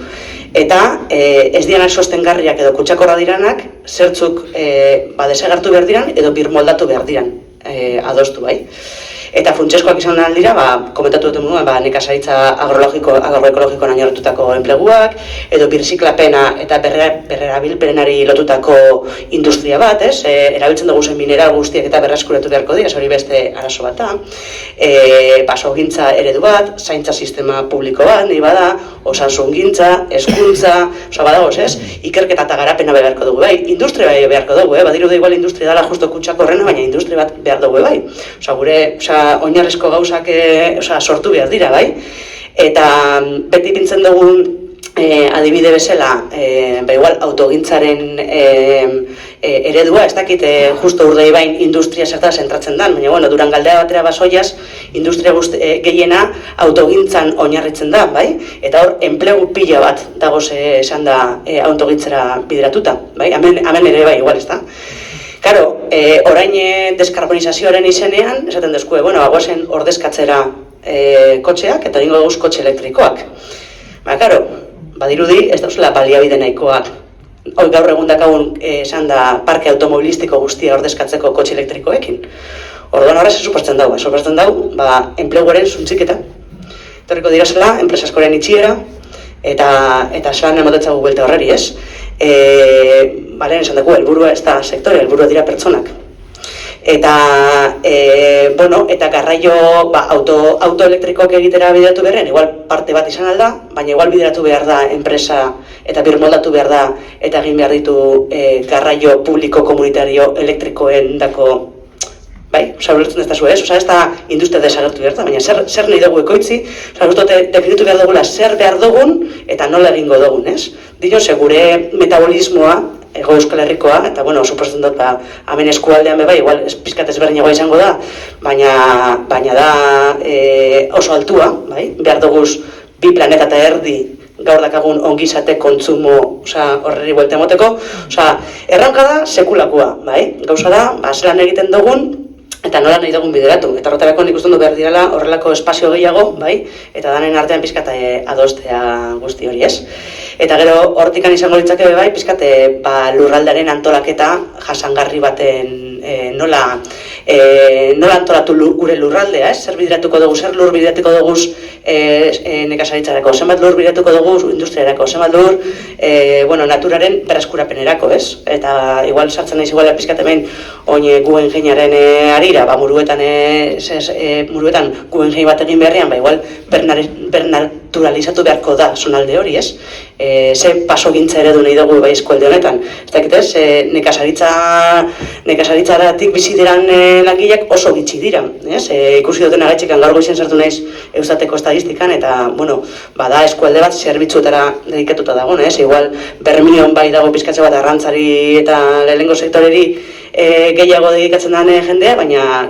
Eta ez direnak sostengarriak edo kutsakorra diranak, zertzuk desagertu behar diran edo birmoldatu behar diran adostu, bai? Eta funtsezkoak izan dira, komentatu duten moduan, nekazaritza agroekologikoan oinarritutako enpleguak, edo birziklapena eta berrerabilpenari lotutako industria bat, ez? Erabiltzen dugu zen mineral guztiak eta berreskuratu beharko dira, hori beste arazo bat da. Basogintza eredu bat, zaintza sistema publiko bat, nahi bada, osasungintza, hezkuntza, badagoz, ez? Ikerketa eta garapena beharko dugu, bai? Industria bai beharko dugu, badiru da igual industria dela justo kutsakorrena, baina industria bat behar dugu, bai? Oinarrizko gauzak sortu behar dira, bai? Eta beti pintzen dugun adibide bezala, igual autogintzaren eredua, ez dakit justo Urdaibain industria zerta zentratzen dan, baina bueno, Durangaldea batera basoiaz, industria gehiena autogintzan oinarritzen da, bai? Eta hor, enplegu pila bat dagoz esan da autogintzara bideratuta, bai? Hemen ere bai, igual, ez da? Karo, orain deskarbonizazioaren izenean, esaten dezkue, guazen ordezkatzera kotxeak eta dingo dauz kotxe elektrikoak. Karo, badirudi ez dauzela baliabide nahikoak. Hoi gaur egun dakagun esan da parke automobilistiko guztia ordezkatzeko kotxe elektrikoekin. Orduan horrez suposatzen dago, enpleguaren suntziketa. Etorriko dirasela, enpresa askoren itxiera, eta esan emotetzagu buelta horreri, ez? Balen esan dugu, helburua ez da sektore, helburua dira pertsonak. Eta garraio auto elektrikoak egitera bideratu beharren, igual parte bat izan alda, baina igual bideratu behar da enpresa eta birmoldatu behar da eta egin behar ditu garraio publiko komunitario elektrikoen dako, bai? Ulertzen ez da zu, ez? Ez da industria desagertu behar da, baina zer nahi dugu ekoitzi, definitu behar dugula zer behar dugun eta nola egingo dugun, ez? Dino, gure metabolismoa, Ego Euskal Herrikoa, eta suposatzen dut, hemen eskualdean beba, igual pizkat ezberdinagoa izango da, baina da oso altua, bai? Behar duguz 2 planeta eta erdi gaur dakagun ongizate kontsumo horreri buelta emoteko. Erronka da sekulakoa, bai? Gauza da, zelan egiten dugun, eta nola nahi dugun bideratu. Eta horretarako nik uste dut behar direla horrelako espazio gehiago, bai? Eta danen artean pizkat adostea guzti hori, ez? Eta gero hortikan izango litzake bai, pizkat lurraldaren antolaketa jasangarri baten nola antolatu gure lurraldea, ez? Zer bideratuko dugu, zer lur bideratuko dugu nekazaritzarako, zenbat lur bideratuko dugu industriarako, zenbat lur naturaren berreskurapenerako, ez? Eta igual sartzen naiz igual pizkat hemen guen geinaren arira, muruetan guen gein bat egin beharrean, igual bernaturalizatu beharko da zonalde hori, ez? Ze pasogintza eredu nahi dugu eskualde honetan. Ez dakit ez, nekazaritzaratik bizi diran langileak oso gitxi dira. Ikusi duten agetxikan gaur goizen sartu naiz Eustateko estadistikan, eta da eskualde bat zerbitzuetara dedikatuta dago, igual Bermion bai dago pizkatze bat arrantzari eta lehenengo sektoreri gehiago dedikatzen da jendea, baina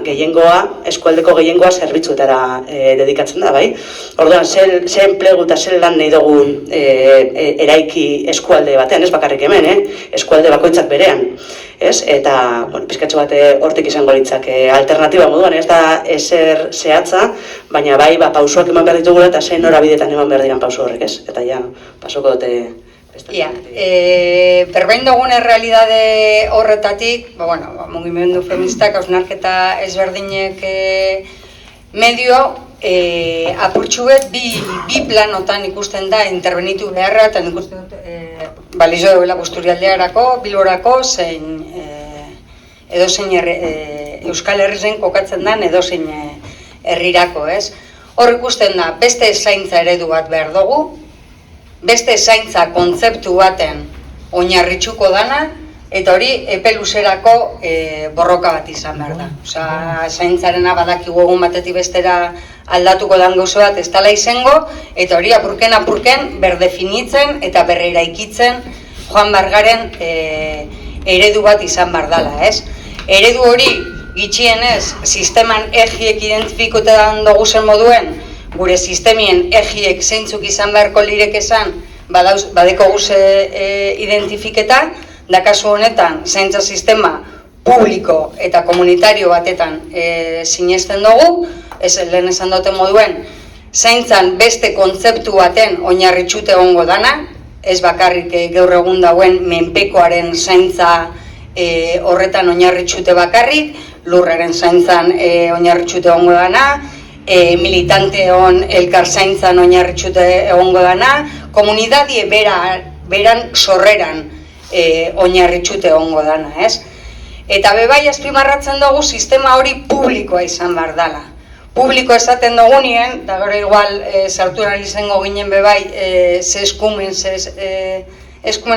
eskualdeko gehiengoa zerbitzuetara dedikatzen da, bai? Orduan, ze enplegu eta ze lan nahi dugun eraiki eskualde batean, ez bakarrik hemen, eskualde bakoitzak berean. Eta, pizkatxo bat hortik izango litzake alternatiba moduan, ez da ezer zehatza, baina bai, pausoak eman behar ditugula eta zein norabidetan eman behar diran pauso horrek, ez? Eta ja, pasoko dute... Berbein dugun errealidade horretatik, mugimendu feministak, hausnarketa ezberdinek medio, apurtxu bet bi planotan ikusten da interbenitu beharra, eta ikusten dut balizo duela Busturialdearako, Bilborako, zein edozein Euskal Herrizen kokatzen den edozein herrirako, ez? Hor ikusten da, beste zaintza eredu bat behar dugu, beste zaintza kontzeptu baten oinarritxuko dana, eta hori epe luzerako borroka bat izan behar da. Osa, zaintzarena badakigu egun batetik bestera aldatuko dan gauzo bat ez dela izango, eta hori apurken berdefinitzen eta berreraikitzen joan bargaren eredu bat izan behar dela, ez? Eredu hori gitxienez sisteman egiek identifikotetan dugu zen moduen, gure sistemien egiek zeintzuk izan beharko lirek esan badeko guze identifiketa, da kasu honetan zaintza sistema publiko eta komunitario batetan sinesten dugu, lehen esan dute moduen, zaintzan beste kontzeptu baten oinarritxute egongo dana, ez bakarrik gaur egun dauen menpekoaren zaintza horretan oinarritxute bakarrik, lurraren zaintzan oinarritxute egongo dana, militanteon elkar zaintzan oinarritxute egongo dana, komunidadie beran sorreran oinarritxute egongo dana, ez? Eta bebai azpimarratzen dugu sistema hori publikoa izan behar dela. Publiko esaten dugunien, eta gero igual sartu izango ginen bebai ze eskumen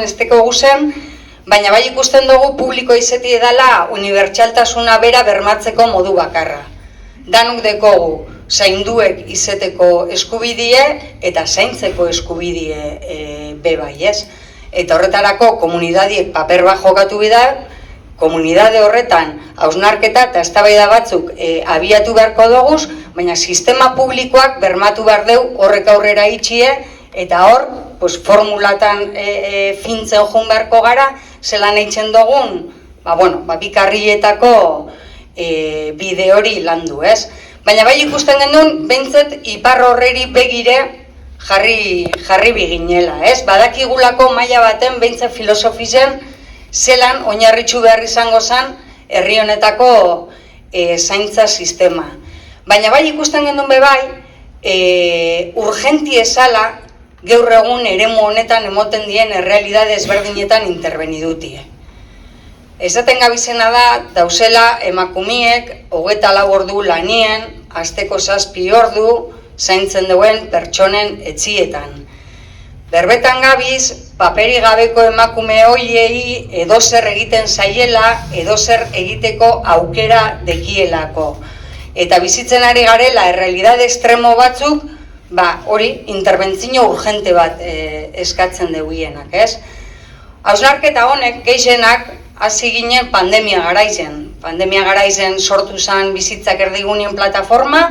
esteko guzen, baina bai ikusten dugu publiko izetie dela unibertsaltasuna bera bermatzeko modu bakarra. Danuk dekogu zainduek izeteko eskubidie eta zaintzeko eskubidie bebai, ez? Eta horretarako komunidadiek paper bat jokatu bidar, komunidade horretan hausnarketa eta eztabaida batzuk abiatu beharko doguz, baina sistema publikoak bermatu behar deu horrek aurrera itxie, eta hor, formulatan fintzen joan beharko gara, zelan eitzen dugun, bikarrietako bide hori landu, ez? Baina bai ikusten genuen, behintzet ipar horreri begire jarri biginela, ez? Badakigulako maila baten behintzet filosofizen zelan oinarritxu behar izango zen herri honetako zaintza sistema. Baina bai ikusten genuen bebai, urgenti ezala gaur egun eremu honetan emoten dien errealidade ezberdinetan interbenidutie. Esaten gabizena da, dauzela emakumiek 24 ordu lanien, asteko 7 ordu, zaintzen duen pertsonen etxietan. Berbetan gabiz, paperi gabeko emakume hoiei edozer egiten zaiela, edozer egiteko aukera dekielako. Eta bizitzen ari garela errealidade estremo batzuk, hori interbentzio urgente bat eskatzen deuienak, ez? Hausnarketa honek, gehienak, hasi ginen pandemia garaizen. Pandemia garaizen sortu zen bizitzak erdigunien plataforma,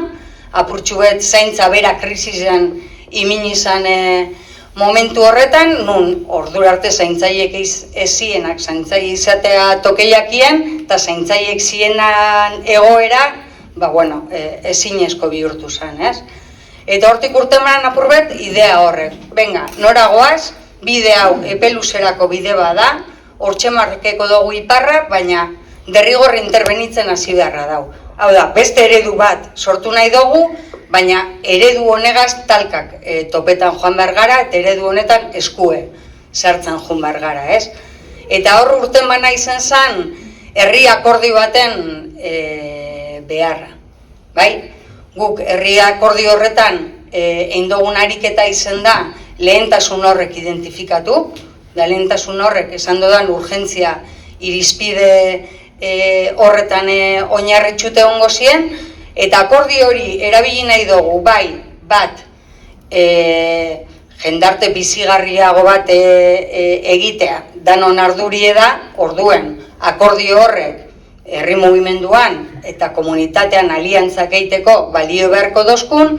apurtxuet zaintza bera krisisen imin izan momentu horretan, nun ordura arte zaintzaiek ez zienak, zaintzaile izatea tokeiakien, eta zaintzaiek zienan egoera, ezinezko bihurtu zen, ez? Eta hortik urteman apurbet, idea horrek. Venga, nora goaz, bide hau epe luzerako bide bada, hortxe markeko dugu iparra, baina derrigor interbenitzen hasi beharra dau. Hau da, beste eredu bat sortu nahi dugu, baina eredu honegaz talkak topetan joan behar gara, eta eredu honetan eskue sartzen joan behar gara, ez? Eta hor urten bana izan zen, herri akordio baten beharra. Bai? Guk herri akordio horretan egin dugun ariketa izan da lehentasun horrek identifikatu, da lehentasun horrek esan dudan urgentzia irizpide horretan oinarritxute ongo zien, eta akordio hori erabili nahi dugu, bat, jendarte bizigarriago bat egitea, danon ardurie da, orduen, akordio horrek herri mugimenduan eta komunitatean aliantzak egiteko balio beharko dozkun,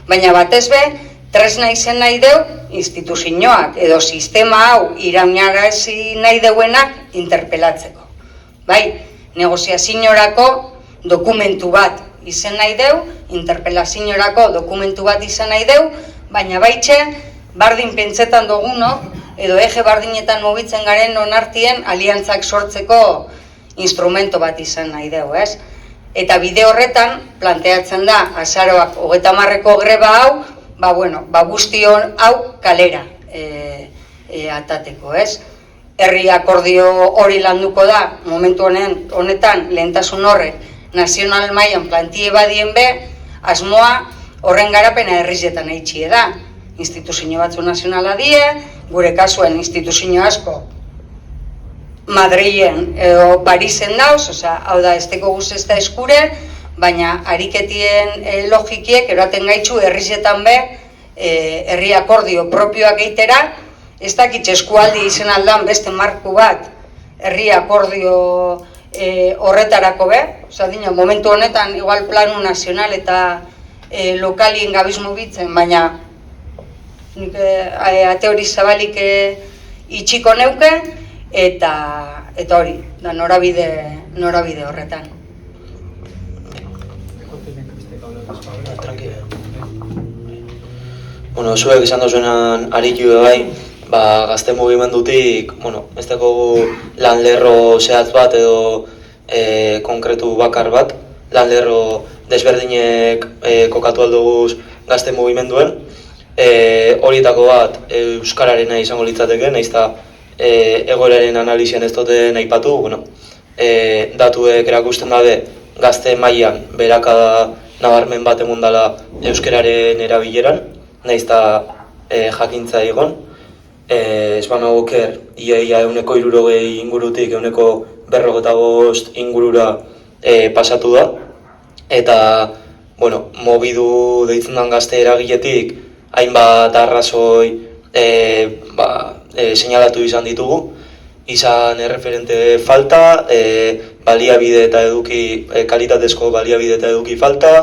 baina batez be, tresna izen nahi deu instituzioak edo sistema hau iraunarazi nahi deuenak interpelatzeko. Bai, negoziaziorako dokumentu bat izen nahi deu, interpelaziorako dokumentu bat izen nahi deu, baina baitxe, bardin pentsetan dugunok, edo eje bardinetan mugitzen garen onartien aliantzak sortzeko instrumento bat izan nahi dugu, ez? Eta bide horretan, planteatzen da, azaroak 30-ko greba hau, guztion hau kalera atateko, ez? Herri akordio hori landuko da, momentu honetan, lehentasun horrek, nazional mailan plantie badien be, asmoa horren garapena herrizetan eitxie da. Instituzio batzu nazionala die, gure kasuen instituzio asko Madrilen edo Parisen dauz, hau da, esteko guz ez da eskure, baina ariketien logikiek eraten gaitzu herrizetan be, herri akordio propioak eitera, ez dakit eskualdi izen aldan beste marku bat herri akordio horretarako be, momentu honetan igual planu nazional eta lokalien gabiz mugitzen, baina ate hori zabalik itxiko neuke, eta hori, da norabide horretan. Zuek izan dozuenan aritu bai, gazte mugimendutik, ez dago lan lerro zehatz bat edo konkretu bakar bat, lan lerro desberdinek kokatu aldoguz gazte mugimenduen, horietako bat euskararena izango litzateke, nahiz eta egoeraren analizian ez duten aipatu, datuek erakusten dabe gazte mailan beherakada nabarmen bat egon dela euskararen erabileran, nahiz eta jakintza egon. Ez banago oker, ia 160 ingurutik 155 ingurura pasatu da, eta mobidu deitzen den gazte eragiletik hainbat arrazoi seinalatu izan ditugu, izan erreferente falta, baliabide eta eduki, kalitatezko baliabide eta eduki falta,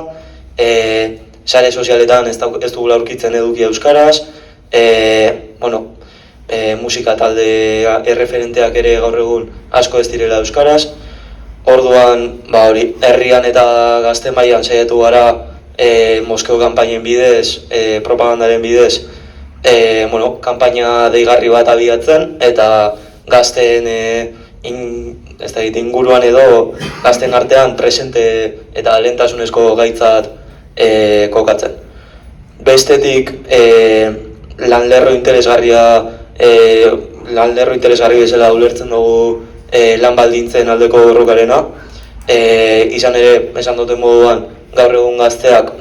sare sozialetan ez dugula aurkitzen eduki euskaraz, musika talde erreferenteak ere gaur egun asko ez direla euskaraz. Orduan, herrian eta gazte mailan saiatu gara Moskeo kanpainen bidez, propagandaren bidez, kanpaina deigarri bat abiatzen, eta gazten inguruan edo gazten artean presente eta lehentasunezko gaitzat kokatzen. Bestetik, lanlerro interesgarri bezala ulertzen dugu lan baldintzen aldeko borrokarena. Izan ere, esan duten moduan, gaur egun gazteak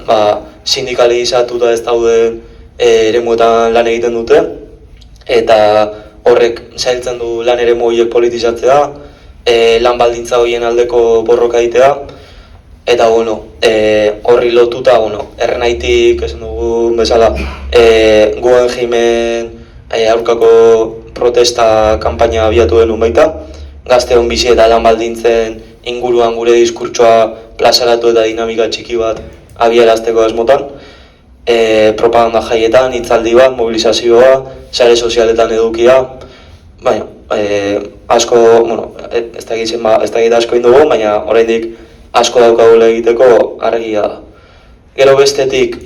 sindikalizatuta ez dauden eremuetan lan egiten dute, eta horrek zailtzen du lan eremu horiek politizatzea, lan baldintza horien aldeko borroka egitea, eta horri lotuta, errenaitik, esan dugu bezala, Guggenheimen aurkako protesta kanpaina abiatu denun baita, gazteon bizi eta lan baldintzen inguruan gure diskurtsoa plazaratu eta dinamika txiki bat abiarazteko asmotan, propaganda jaietan, hitzaldi bat, mobilizazioa, sare sozialetan edukia, baina, asko, ez dakit asko indugu, baina oraindik asko daukagula egiteko argia da. Gero bestetik,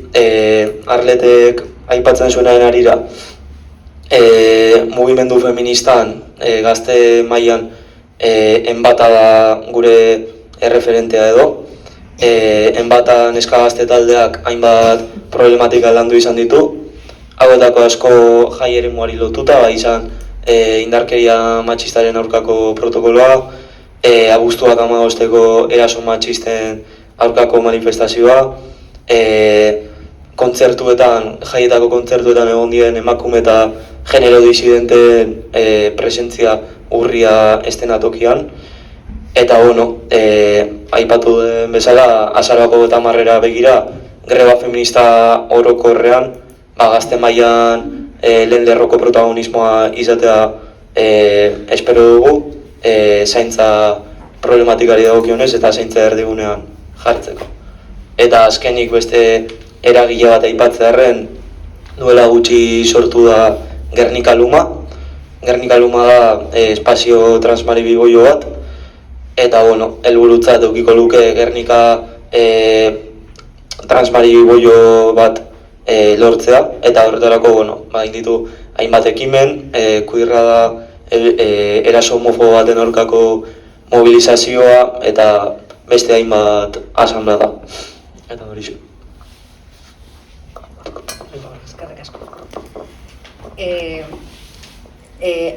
Arletek aipatzen zuenaren arira, mugimendu feministan, gazte mailan, enbata da gure erreferentea edo. Enbata neska gazte taldeak hainbat problematika landu izan ditu. Hauetako asko jai eremuari lotuta, izan indarkeria matxistaren aurkako protokoloa, abuztuak 15-eko eraso matxisten aurkako manifestazioa, jaietako kontzertuetan egon diren emakume eta genero disidenteen presentzia urria estenatokian. Eta aipatu den bezala, azaroako 30-era begira, greba feminista orokorrean, gazte mailan lehen lerroko protagonismoa izatea espero dugu, zaintza problematikari dagokionez eta zaintza erdigunean jartzeko. Eta azkenik beste eragile bat aipatzearren duela gutxi sortu da Gernika Luma. Gernika Luma da espazio transmaribigoio bat, eta helburutzat edukiko luke Gernika transmaribigoio bat lortzea, eta horretarako egin ditu hainbat ekimen, kuirra da eraso homofobo baten aurkako mobilizazioa eta beste hainbat asanblea da. Eta hori Eskerrik asko.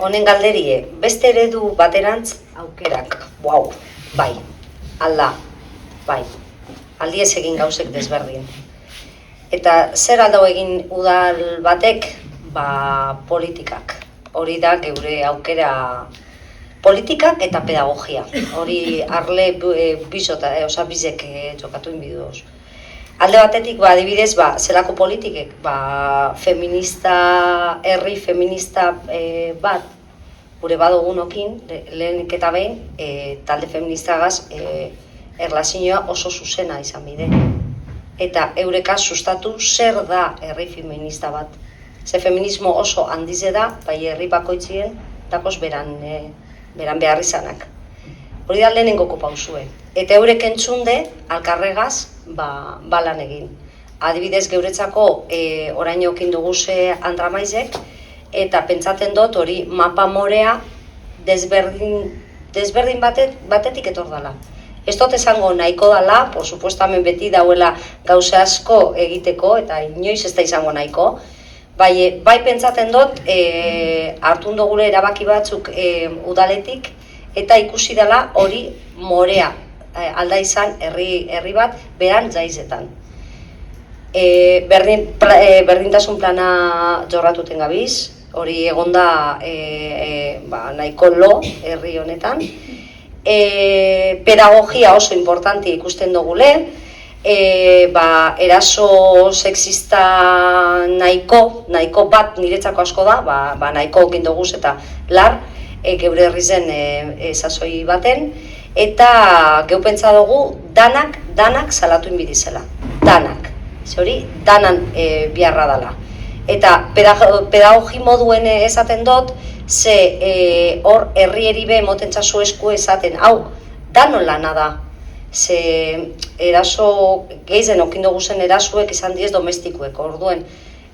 Honen galderie, beste eredu baterantz aukerak, bai, alda, bai, aldiez egin gauzek desberdin. Eta zer aldau egin udal batek, politikak. Hori da geure aukera politikak eta pedagogia. Hori arle bizek jokatu inbiduoz. Alde batetik, adibidez, zelako politikek, herri feminista bat, gure badugunokin, lehenik eta behin, talde feministagaz erlazioa oso zuzena izan bide. Eta eurekaz sustatu zer da herri feminista bat. Ze feminismo oso handize da, bai herri bakoitzien, dakoz beran behar izanak. Hori da lehenengoko pausue. Eta eurek entzunde, alkarregaz, lan egin. Adibidez, geuretzako orain okin duguze Andramaizek, eta pentsaten dut hori mapa morea desberdin batetik etor dala. Ez dut esango nahiko dala, por supuesto hemen beti dauela gauza asko egiteko, eta inoiz ez da izango nahiko, bai pentsaten dut hartun dugule erabaki batzuk udaletik, eta ikusi dela hori morea alda izan herri bat beran jaizetan. Berdintasun plana jorratuten gabiz, hori egonda nahiko lo herri honetan. Pedagogia oso importante ikusten dugule, eraso sexista nahiko bat niretzako asko da, nahiko okin duguz eta lar, geure herri zen sasoi baten, eta geu pentsa dugu danak salatu inbidizela, danak, hori danan biharra dela. Eta pedagogi moduen esaten dut, ze hor herri be motentzazu esku esaten, hau, danon lana da. Ze eraso, gehizen okindu guzen erasuek izan diez domestikuek, orduen,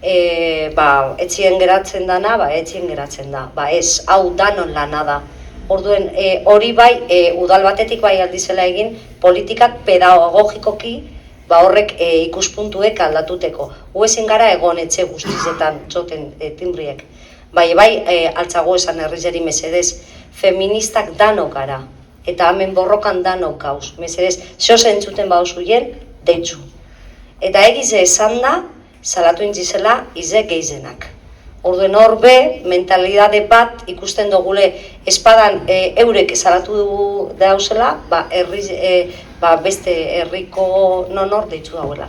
etxien geratzen dana, etxien geratzen da. Ez, hau danon lana da. Orduen, hori bai, udal batetik bai aldizela egin, politikak pedagogikoki, horrek ikuspuntuek aldatuteko. Huezin gara egon etxe guztizetan txoten timbriek. Bai, altzago esan herrizeri mesedez, feministak danok gara. Eta hemen borrokan danok gauz. Mesedez, zehoz entzuten bauzuien, deitzu. Eta egize esan da, salatu intzizela, ize geizenak. Orduen horbe, mentalidade bat ikusten dugule espadan eurek salatu dugu dauzela, beste herriko nonor deitzu dauela.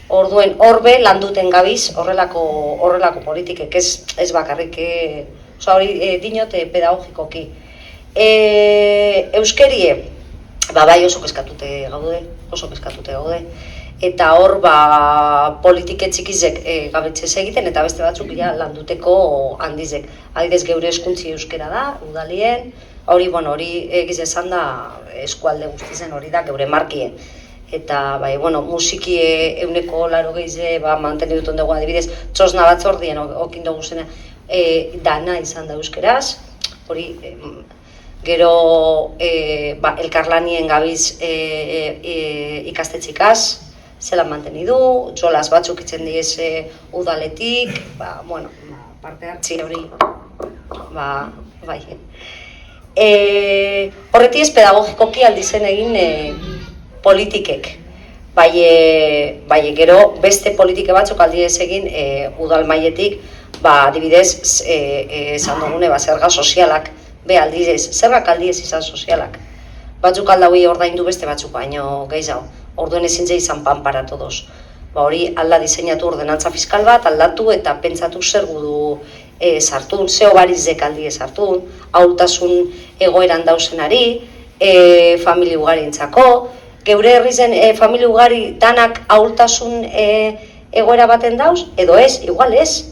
Orduen horbe landuten gabiz horrelako politikek, ez bakarrik, hori dinote pedagogikoki. Euskerie, bai oso kezkatute gaude, eta hor politike txikizek gabetzez egiten eta beste batzuk landuteko handizek. Adidez geure eskuntzi euskera da, udalien, hori egiz esan da eskualde guztizen hori da geure markien. Eta musiki euneko laro gehize manteniduton dugu adibidez, txosna batzordien okindu guzena dana izan da euskeraz, hori gero elkarlanien gabiz ikastetxikaz, zelan mantenidu, txolaz batzuk itzen diez udaletik, parte hartzi hori, bai. Horretiz pedagogikoki aldizen egin politikek, bai gero beste politike batzuk aldiz egin udal mailetik, adibidez, esan dugune, zerga sozialak, zergak aldiz izan sozialak. Batzuk aldaui ordaindu beste batzuk baino gehiago. Orduen ezin ze izan panpara todos. Hori alda diseinatu ordenantza fiskal bat, aldatu eta pentsatu zer gudu sartun, zeo barizek aldiz sartun, ahultasun egoeran dausenari, familia ugarientzako, geure herrizen familia ugari danak ahultasun egoera baten dauz, edo ez, igual ez.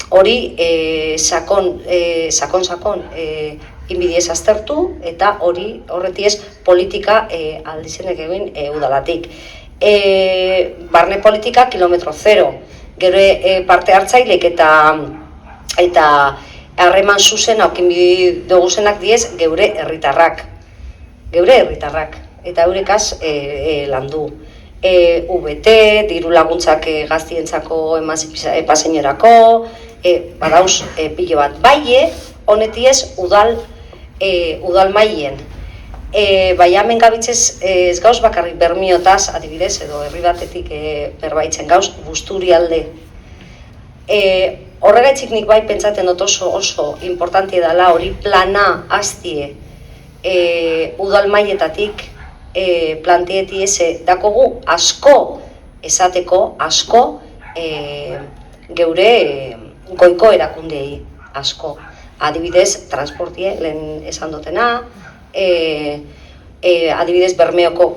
Hori sakon inbidiez aztertu, eta horretiez politika aldizenek egin udalatik. Barne politika kilometro zero. Gero parte hartzailek eta harreman zuzen aukin duguzenak diez geure herritarrak. Eta eurekaz landu. VT, diru laguntzak gaztientzako epazenerako, badauz pilo bat. Baie, honetiez udal maien. Baina hemen gabitzez ez gauz bakarrik Bermiotaz, adibidez, edo herri batetik berbaitzen gauz, Busturialde. Horregaitzik nik bai pentsaten dut oso importantia dela hori plana hastie udal maietatik plantieti eze dakogu asko esateko, asko geure goiko erakundei asko. Adibidez, transportie, lehen esan dutena, adibidez Bermeoko,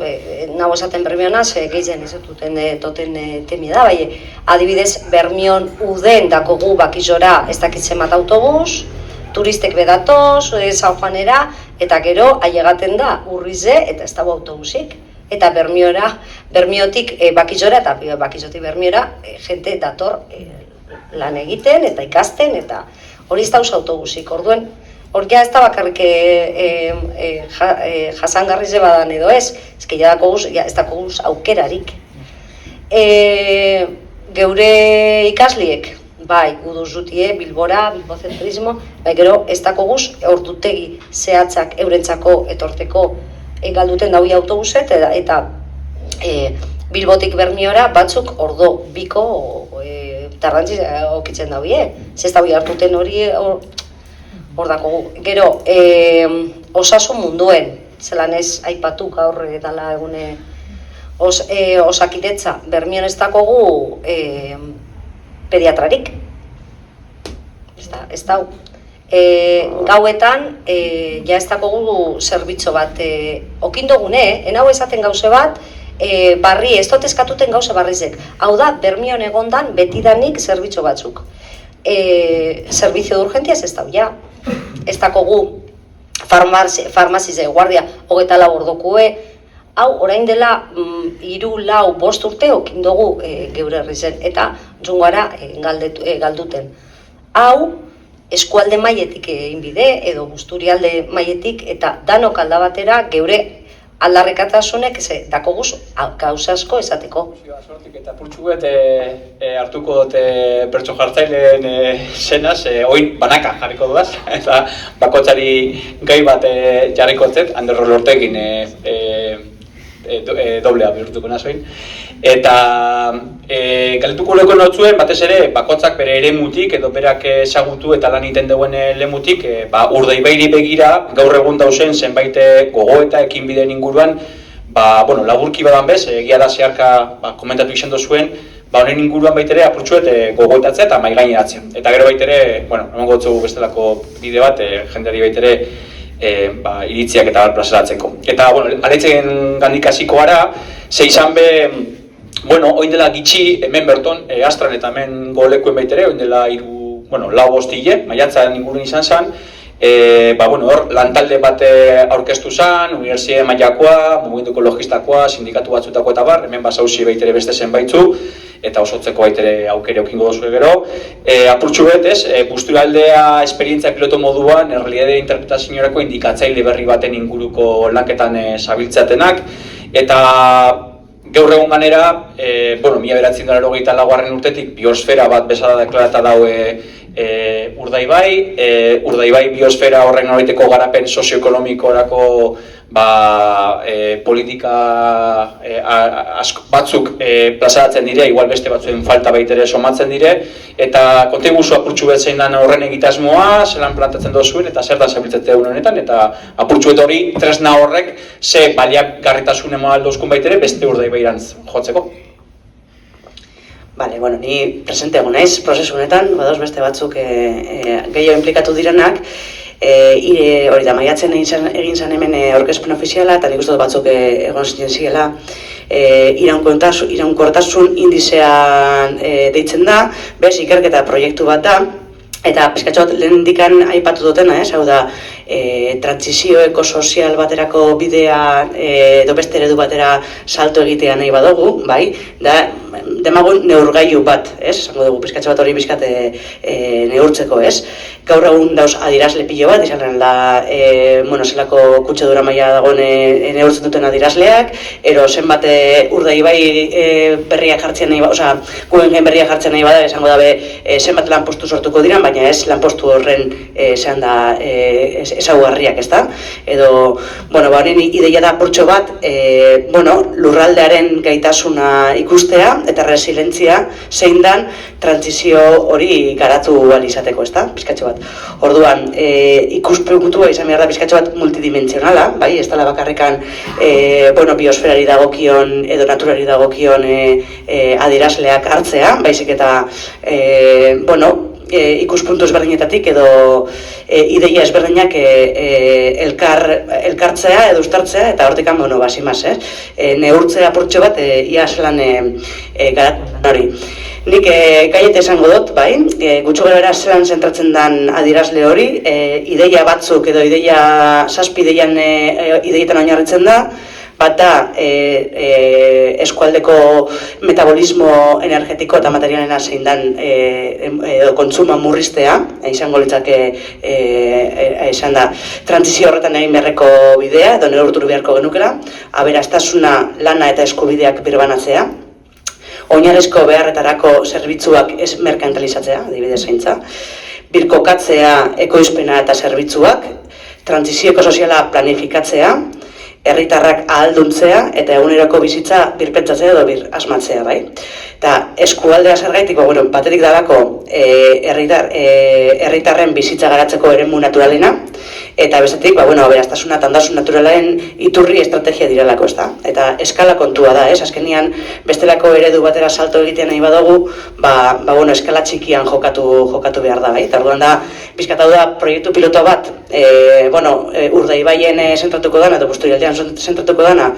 nago esaten Bermeonaz, gehien ez duten temia da, bai, adibidez Bermeon uden dakogu bakizora ez dakitzen bat autobus, turistek bedatoz, San Juanera, eta gero ailegaten da Urrize eta ez dago autobusik. Eta Bermiotik bakizora eta bakizotik Bermiora jente dator lan egiten eta ikasten, eta hori ez dauz autobusik. Orduen, hori ez da bakarrik jasangarrize badan edo ez, ez dakoguz aukerarik. Geure ikasliek, bai, guduz dutie, Bilbora, bilbocentrismo, bai, gero ez dakoguz ordutegi zehatzak eurentzako etorteko galduten daui autobuset, eta Bilbotik Bermiora batzuk ordo biko tarrantziz okitzen daue, ez daui hartuten hori hor dakogu. Gero, osasun munduen, zelan ez aipatu gaur dala egune osakidetza, Bermion ez dakogu pediatrarik. Ez dau. Gauetan, ja ez dakogu zerbitzo bat okindogune, enau esaten gauze bat, barri, ez dut eskatuten gauze barrizek. Hau da, Bermion egondan betidanik zerbitzo batzuk. Servizio de urgentias ez dau, ja. Ez dakogu farmazize, guardia, 24 ordokue, hau, orain dela 3, 4, 5 urte okindogu geure herrizen, eta zungara galduten. Hau, eskualde mailetik inbide, edo Busturialde mailetik, eta danok aldabatera geure aldarrekatasunek dakoguz gauza asko esateko. Sortik eta purtsuet hartuko dute pertso jartzaileen zenaz, oin banaka jarriko duaz, eta bakotzari gai bat jarriko zet, Anderro Lortekin doblea bihurtuko nazoin. Eta galdetuko leko notzuen, batez ere, bakotzak bere eremutik edo berak ezagutu eta lan egiten duen lemutik, Urdaibairi begira, gaur egun dauzen zenbait gogoeta ekinbideen inguruan, laburki badan bez, egia da zeharka komentatu izan dozuen, honen inguruan baitere apurtxuet gogoetatzea eta maigaineratzen. Eta gero baitere, emango dutzugu bestelako bide bat, jendeari baitere iritziak eta plazaratzeko. Eta, aleitzen gandik hasiko gara, ze izan be, oin dela gitxi, hemen berton, Astran eta hemen golekuen baitere, oin dela 4-5 hile, maiatzaren ingurun izan zen, hor, lantalde bat aurkeztu zen, unibertsitate mailakoa, mugimendu ekologistakoa, sindikatu batzutako eta bar, hemen basauzi baitere beste zenbaitzu, eta osotzeko baitere aukere okingo dozu gero. Apurtxu bet, Busturialdea esperientzia piloto moduan, errealitate interpretaziorako indikatzaile berri baten inguruko lanketan zabiltzatenak, eta gaur egun ganera, 1984 urtetik biosfera bat bezala deklarata daue Urdaibai biosfera horren noraiteko garapen sozioekonomikorako politika batzuk plazaratzen dire, igual beste batzuen falta baitere somatzen dire, eta konteguzu apurtxu bet zein lan horren egitasmoa, zelan plantatzen dozuen eta zer da zabiltzete egun honetan, eta apurtxu bet hori tresna horrek ze baliak garritasun emoal dozkun baitere beste Urdaibairantz jotzeko. Ni presente egon naiz prozesu honetan, badoz beste batzuk gehiago implikatu direnak, hori da, maiatzen egin zen hemen aurkezpen ofiziala, eta nik uste dut batzuk egon ziren zirela, iraunkortasun indizean deitzen da, bez, ikerketa proiektu bat da, eta pizkatxo bat lehen dikan aipatu dutena, hau da, trantsizio ekosozial baterako bidea edo beste eredu batera salto egitea nahi badugu, bai, da, demagun neurgailu bat, esango dugu, pizkatxo bat hori pizkat neurtzeko, Gaur egun dauz adierazle pilo bat, izan da, zelako kutsadura maila dagoen neurtzen duten adierazleak, ero zenbat Urdaibai berriak jartzen nahi, osea, Guggenheim berriak jartzen nahi bada, esango dabe zenbat lanpostu sortuko dira, baina ez lanpostu horren esan da ezaugarriak, ezta? Edo, horren ideia da portxo bat, lurraldearen gaitasuna ikustea eta resilientzia zein dan trantsizio hori garatu ahal izateko, ezta? Pizkatxo bat. Orduan, ikuspuntua izan behar da pizkatxo bat multidimentsionala, bai? Ez dela bakarrikan biosferari dagokion edo naturari dagokion adierazleak hartzea, baizik eta ikuspuntu ezberdinetatik edo ideia ezberdinak elkartzea edo uztartzea eta hortik basimaz, neurtzea portxo bat ia zelan garatu hori. Nik gaiet esango dut, bai, gutxo gara zelan zentratzen den adierazle hori, ideia batzuk edo zazpi ideietan oinarritzen da, bat da eskualdeko metabolismo energetiko eta materialena zein den kontsuma murriztea, izango litzake esan da trantsizio horretan egin beharreko bidea, edo neurtu beharko genukela, aberastasuna, lana eta eskubideak birbanatzea, oinarrizko beharretarako zerbitzuak ez merkantilizatzea, adibidez zaintza, birkokatzea ekoizpena eta zerbitzuak, trantsizio ekosoziala planifikatzea, herritarrak ahalduntzea eta eguneroko bizitza birpentsatzea edo asmatzea, bai. Eta eskualdea zergaitik, batetik dalako herritarren bizitza garatzeko eremu naturalena, eta bestetik, aberastasuna eta ondasun naturalaren iturri estrategia direlako, ezta? Eta eskala kontua da, azkenean bestelako eredu batera salto egitean nahi badugu, eskala txikian jokatu behar da, bai. Eta orduan da, bizkatau da proiektu piloto bat, Urdaibaien zentratuko dana, edo Busturialdean zentratuko dana,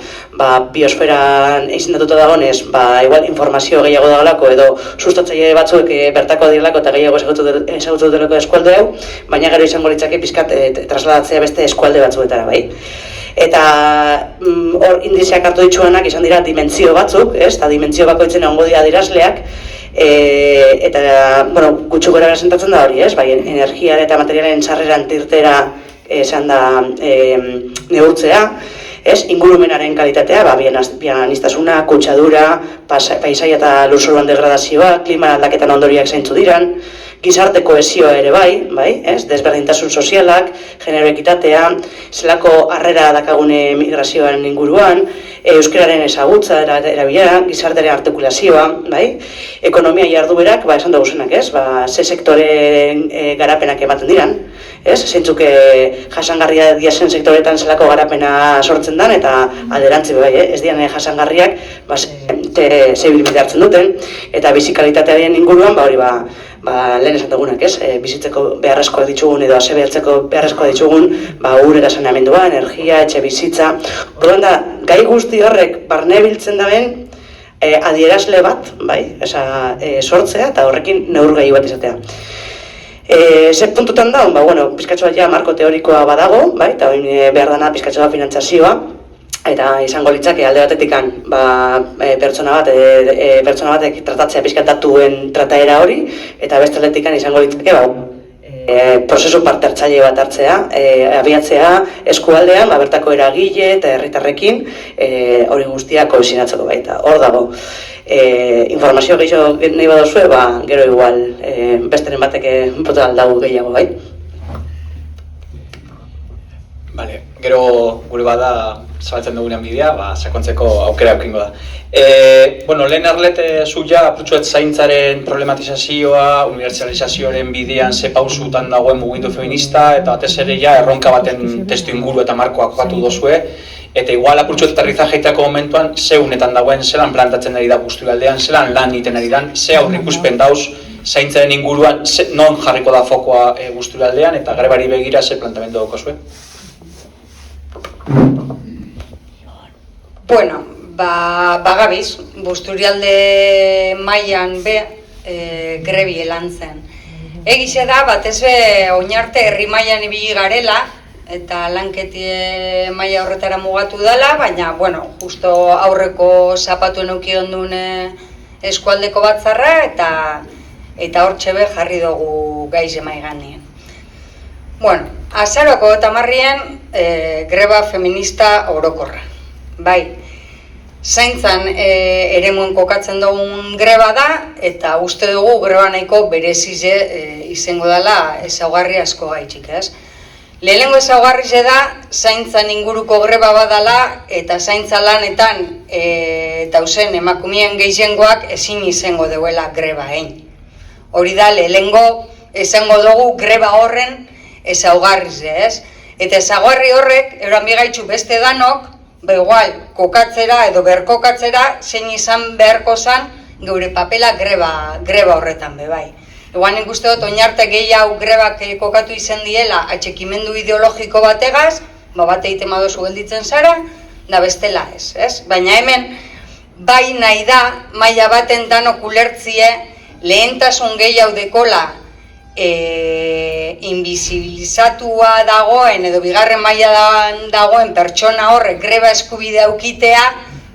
biosferan izendatuta dagonez, igual informazio gehiago dagoelako, edo sustatzaile batzuek bertako direlako eta gehiago ezagutu dutelako eskualde hau, baina gero izango litzake pizkat trasladatzea beste eskualde batzuetara, bai. Eta hor indizeak hartu dituenak izan dira dimentsio batzuk, eta dimentsio bakoitzen egongo dira adierazleak, eta, gutxu gora sentatzen da hori, bai, energiaren eta materialen sarreran tirtera esan da neurtzea, ingurumenaren kalitatea, bianistasuna, kutsadura, paisaia eta lurzoruan degradazioa, klima aldaketan ondoriak zeintzu diran, gizarte kohesioa ere bai, desberdintasun sozialak, genero ekitatea, zelako harrera dakagune migrazioaren inguruan, euskararen ezagutza erabilera, gizartearen artikulazioa, bai, ekonomia jarduerak, esan dugu zenak, ze sektoren garapenak ematen diran, zeintzuk jasangarria diazen sektoretan zelako garapena sortzen dan, eta alderantzi bai, ez dian jasangarriak ze bilbide hartzen duten, eta bizikalitatearen inguruan, lehen esan dugunak, bizitzeko beharrezkoak ditugun edo ase behartzeko beharrezkoak ditugun, ur eta saneamendua, energia, etxe bizitza. Orduan da, gai guzti horrek barne biltzen daben adierazle bat, sortzea eta horrekin neurgailu bat izatea. Ze puntutan da, pizkatxo bat ja marko teorikoa badago, eta behar dana pizkatxo bat finantzazioa, eta izango litzake alde batetikan pertsona batek tratatzea pizkatatuen trataera hori, eta beste aldetikan izango litzake prozesu parte hartzaile bat hartzea, abiatzea eskualdean, bertako eragile eta herritarrekin hori guztia kohesionatzeko baita. Hor dago. Informazio gehiago nahi baduzue, gero igual besteren batek bota aldago gehiago, bai? Bale, gero gure bada zabaltzen dugunean bidea, sakontzeko aukera aukingo da. Lehen arlet zu ja apurtzuet zaintzaren problematizazioa, unibertsalizazioaren bidean ze pausutan dagoen mugimendu feminista, eta batez ere ja erronka baten testu inguru eta markoak jokatu dozue, eta igual apurtzuet aterrizajeitako momentuan ze unetan dagoen, zelan plantatzen ari da Busturialdean, zelan lan egiten ari dan, ze aurrikuspen dauz zaintzaren inguruan non jarriko da fokoa Busturialdean eta grebari begira ze planteamendu daukazue? Bueno, bagabiz, Busturialde mailan grebi elan zen. Egize da, batez be, oinarte herri mailan ibili garela, eta lanketie maila horretara mugatu dela, baina, bueno, justo aurreko zapatuen euki ondun eskualdeko batzarra, eta hortxe be jarri dugu gaize maiganien. Bueno, azaroko eta marrien greba feminista orokorra. Bai, zaintzan eremuen kokatzen dugun greba da, eta uste dugu greba nahiko berezize izango dela ezaugarri asko gaitxik, ez? Lehenengo ezaugarri da, zaintzan inguruko greba badala, eta zaintza lanetan dauzen emakumeen gehiengoak ezin izango duela greba egin. Hori da, lehenengo izango dugu greba horren ezaugarri, ez? Eta ezaugarri horrek, eran bigaitxu beste danok, igual, kokatzera edo berkokatzera zein izan beharko zan geure papela greba horretan bai. Igual nik uste dut oinarte gehiago grebak kokatu izan diela atxekimendu ideologiko bategaz, bate egiten badozu gelditzen zara, da bestela ez? Baina hemen, bai nahi da, maila baten danok ulertzie, lehentasun gehiago dekola invisibilizatua dagoen edo bigarren mailan dagoen pertsona horrek greba eskubidea ukitea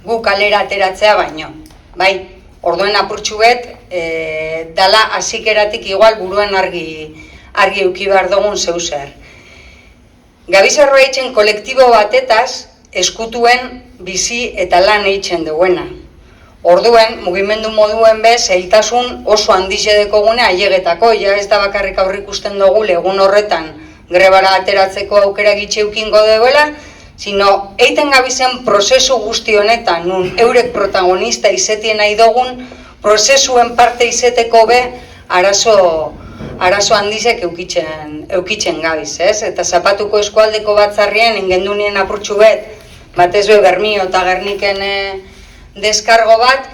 gu kalera ateratzea baino. Bai, orduen apurtxu bet, dala hazikeratik igual buruen argi euki behar dugun zeuzer. Gabizarroa eitzen kolektibo batetaz eskutuen bizi eta lan eitzen duena. Orduen, mugimendu moduen bez, zailtasun oso handize dekogune ailegetako, ja ez da bakarrik aurrik ikusten dugu egun horretan grebara ateratzeko aukera gitxe eukingo duela, sino eiten gabizen prozesu guzti honetan, nun eurek protagonista izetien nahi dugun, prozesuen parte izeteko be, arazo handizek eukitzen gabiz, ez? Eta zapatuko eskualdeko batzarrien, ingendunien apurtxu bet, batez be Bermio eta Gerniken deskargo bat,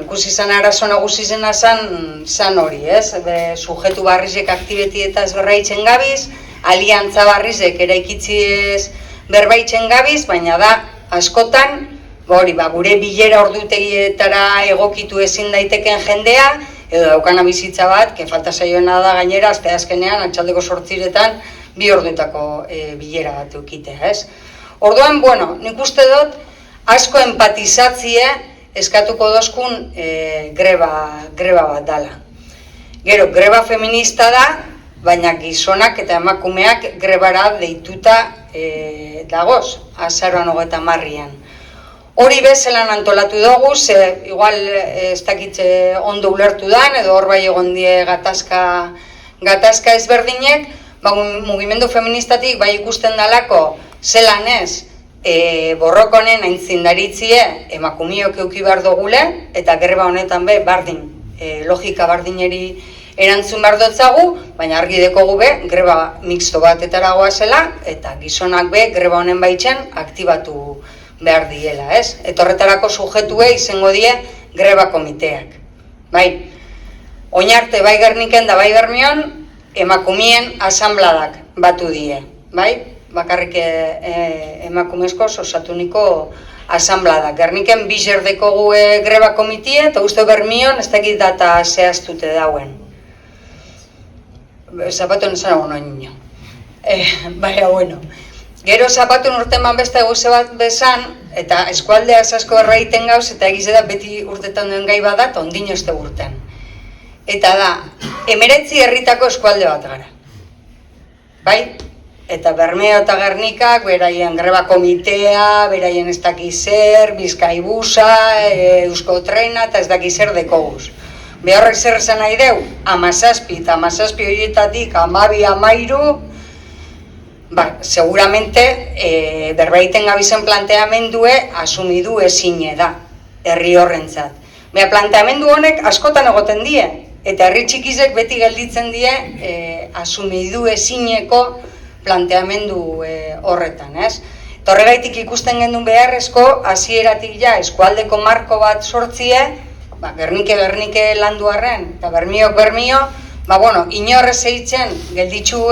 ikusi zan arazo nagusi zena zan hori, ez? Sujetu barrizek aktibetietaz berbaitzen gabiz, aliantza barrizek eraikitziez berbaitzen gabiz, baina da, askotan, gure bilera ordutegietara egokitu ezin daiteken jendea, edo daukana bizitza bat, falta zaioena da gainera, azte azkenean, atxaldeko 8 bi ordutako bilera bat eukitea, ez? Orduan, nik uste dut, asko empatizatzie eskatuko dozkun greba bat dala. Gero, greba feminista da, baina gizonak eta emakumeak grebara deituta dagoz, azaroan 30. Hori bezelan antolatu dugu, ze igual ez dakitze ondo ulertu dan, edo hor bai egon die gatazka ezberdinek, mugimendu feministatik bai ikusten dalako zelan ez, borrokonen aintzindaritzie emakumiok euki behar dugule, eta greba honetan be, logika bardineri erantzun behar dutzagu, baina argi dekogu be, greba mixto batetara goazela, eta gizonak be, greba honen baitzen aktibatu behar diela, ez? Eta horretarako sujetue izango die greba komiteak. Bai, oinarte bai Gerniken da bai Bermion, emakumien asanbladak batu die, bai? Bakarrik emakumezko osatuniko asanblada. Gerniken bizer dekogu greba komitie, eta uste Bermion ez dakit data zehaztute dauen. Zapatuen esan hau noin. Baina, bueno. Gero zapatuen urteman beste guze bat bezan, eta eskualdea asko erraiten gauz, eta egize da beti urtetan duen gai badat, ondino ez urten. Eta da, 19 herritako eskualde bat gara. Bai? Eta Bermeo eta Gernikak, beraien greba komitea, beraien ez dakizer, Bizkaibusa, Euskotrena, eta ez dakizer dekoguz. Behorrek zer esan nahi deu, 17, eta 17 horietatik 12-13, seguramente berbaiten gabizen planteamendue asumidu ezine da, herri horrentzat. Baina planteamendu honek askotan egoten die, eta herri txikizek beti gelditzen die asumidu ezineko planteamendu horretan, ez? Eta horregaitik ikusten gendun beharrezko, hasieratik ja eskualdeko marko bat sortzie, Gernike landu arren, eta Bermio, inorrez eitzen gelditzu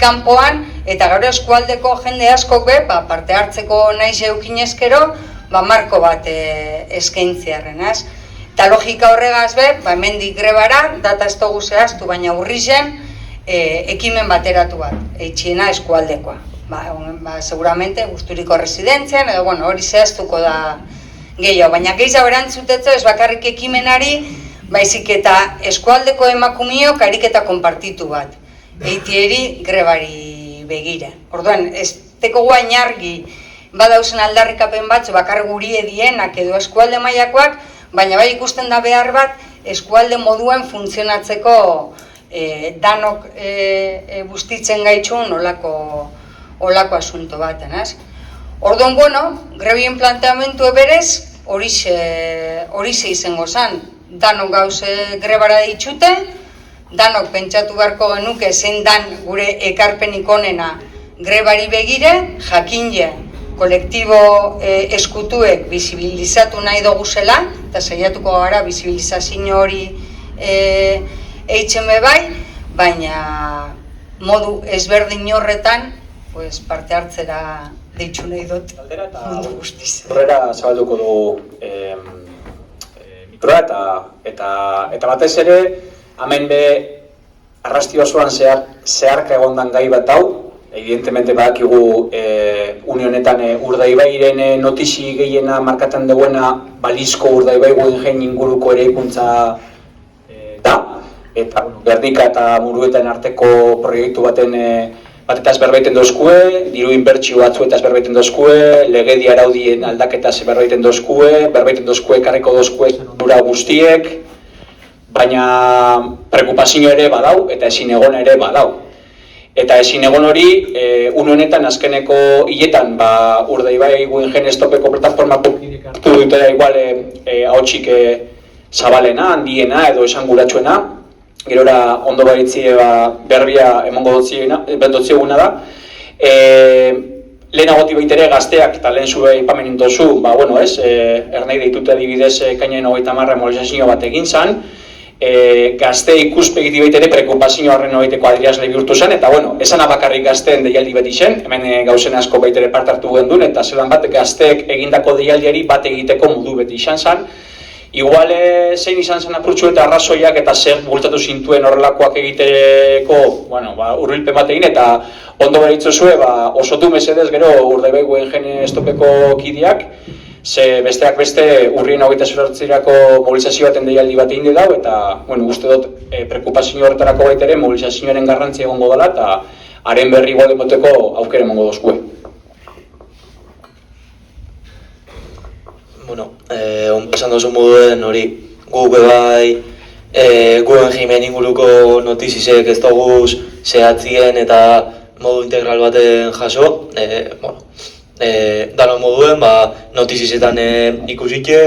kanpoan, eta gaur eskualdeko jende askok parte hartzeko naiz eukin eskero, marko bat eskaintziarren, ez? Eta logika horregaz hemendik grebara, data ez dugu zehaztu, baina urrizen, ekimen bateratu bat, eitxiena eskualdekoa. Seguramente, guzturiko residentzian, edo hori zehaztuko da gehiago, baina gehiago erantzutetzo ez bakarrik ekimenari, baizik eta eskualdeko emakumiok ariketa konpartitu bat, eitieri grebari begira. Orduan, ez teko guain argi badauzen aldarrikapen batzu bakar guri edienak edo eskualde mailakoak, baina bai ikusten da behar bat eskualde moduen funtzionatzeko danok bustitzen gaitxun olako asunto baten, ez? Orduan, grebien planteamentu eberez, horixe izango zen. Danok gauze grebara ditxute, danok pentsatu beharko genuke zein dan gure ekarpenik onena grebari begire, jakinje kolektibo eskutuek bizibilizatu nahi dugu zela, eta saiatuko gara bizibilizazio hori eitzen bai, baina modu ezberdin horretan parte hartzera deitxu nahi dut mundu guztiz. Horrela zabalduko dugu mikroa eta batez ere, hemen be arrasti osoan zeharka egondan gai bat hau, evidentemente badakigu unionetan Urdaibairen notizi gehiena markatan duena balizko Urdaibai Guggenheim inguruko eraikuntza da, eta Gernika eta Murueten arteko proiektu batetaz berbaiten dozkue, diru inbertsio batzuetaz berbaiten dozkue, legedi araudien aldaketaz berbaiten dozkue, karriko dozkue dura guztiek, baina preokupazio ere badau eta ezin egon ere badau. Eta ezin egon hori, une honetan azkeneko hiletan Urdaibai Guggenheim Stopeko plataformako hartu dutela igual ahotsik zabalena, handiena edo esanguratsuena. Gerora ondo baritzie berbia emongo dotzieguna da. Lehenagotik baitere gazteak eta lehen zure ipamen dozu, ernei deitute adibidez kainaren 30 mobilizazio bat egin zan. Gazte ikuspegiti baitere preokupazio horren horieteko adierazle bihurtu zen, eta esan abakarrik gazteen deialdi beti zen, hemen gauzen asko baitere parte hartu gendun, eta zelan bat gazteek egindako deialdiari bat egiteko modu beti izan zen. Igual zein izan zen apurtxu eta arrazoiak eta zer bultatu zintuen horrelakoak egiteko hurbilpen bat egin, eta ondo beritzu zuen osotu mesedez gero Urdaibai Guggenheim Stopeko kideak, ze besteak beste urrien 28-erako mobilizazio baten deialdi bat egin dau, eta uste dut preokupazio horretarako baitere mobilizazioaren garrantzia egongo dela, eta haren berri igual demoteko aukera emongo dozkue. Ondo esan dozu moduen hori guk bai Guggenheimen inguruko notizizek ez doguz zehatzien eta modu integral baten jaso. Dano moduen notizizetan ikusike,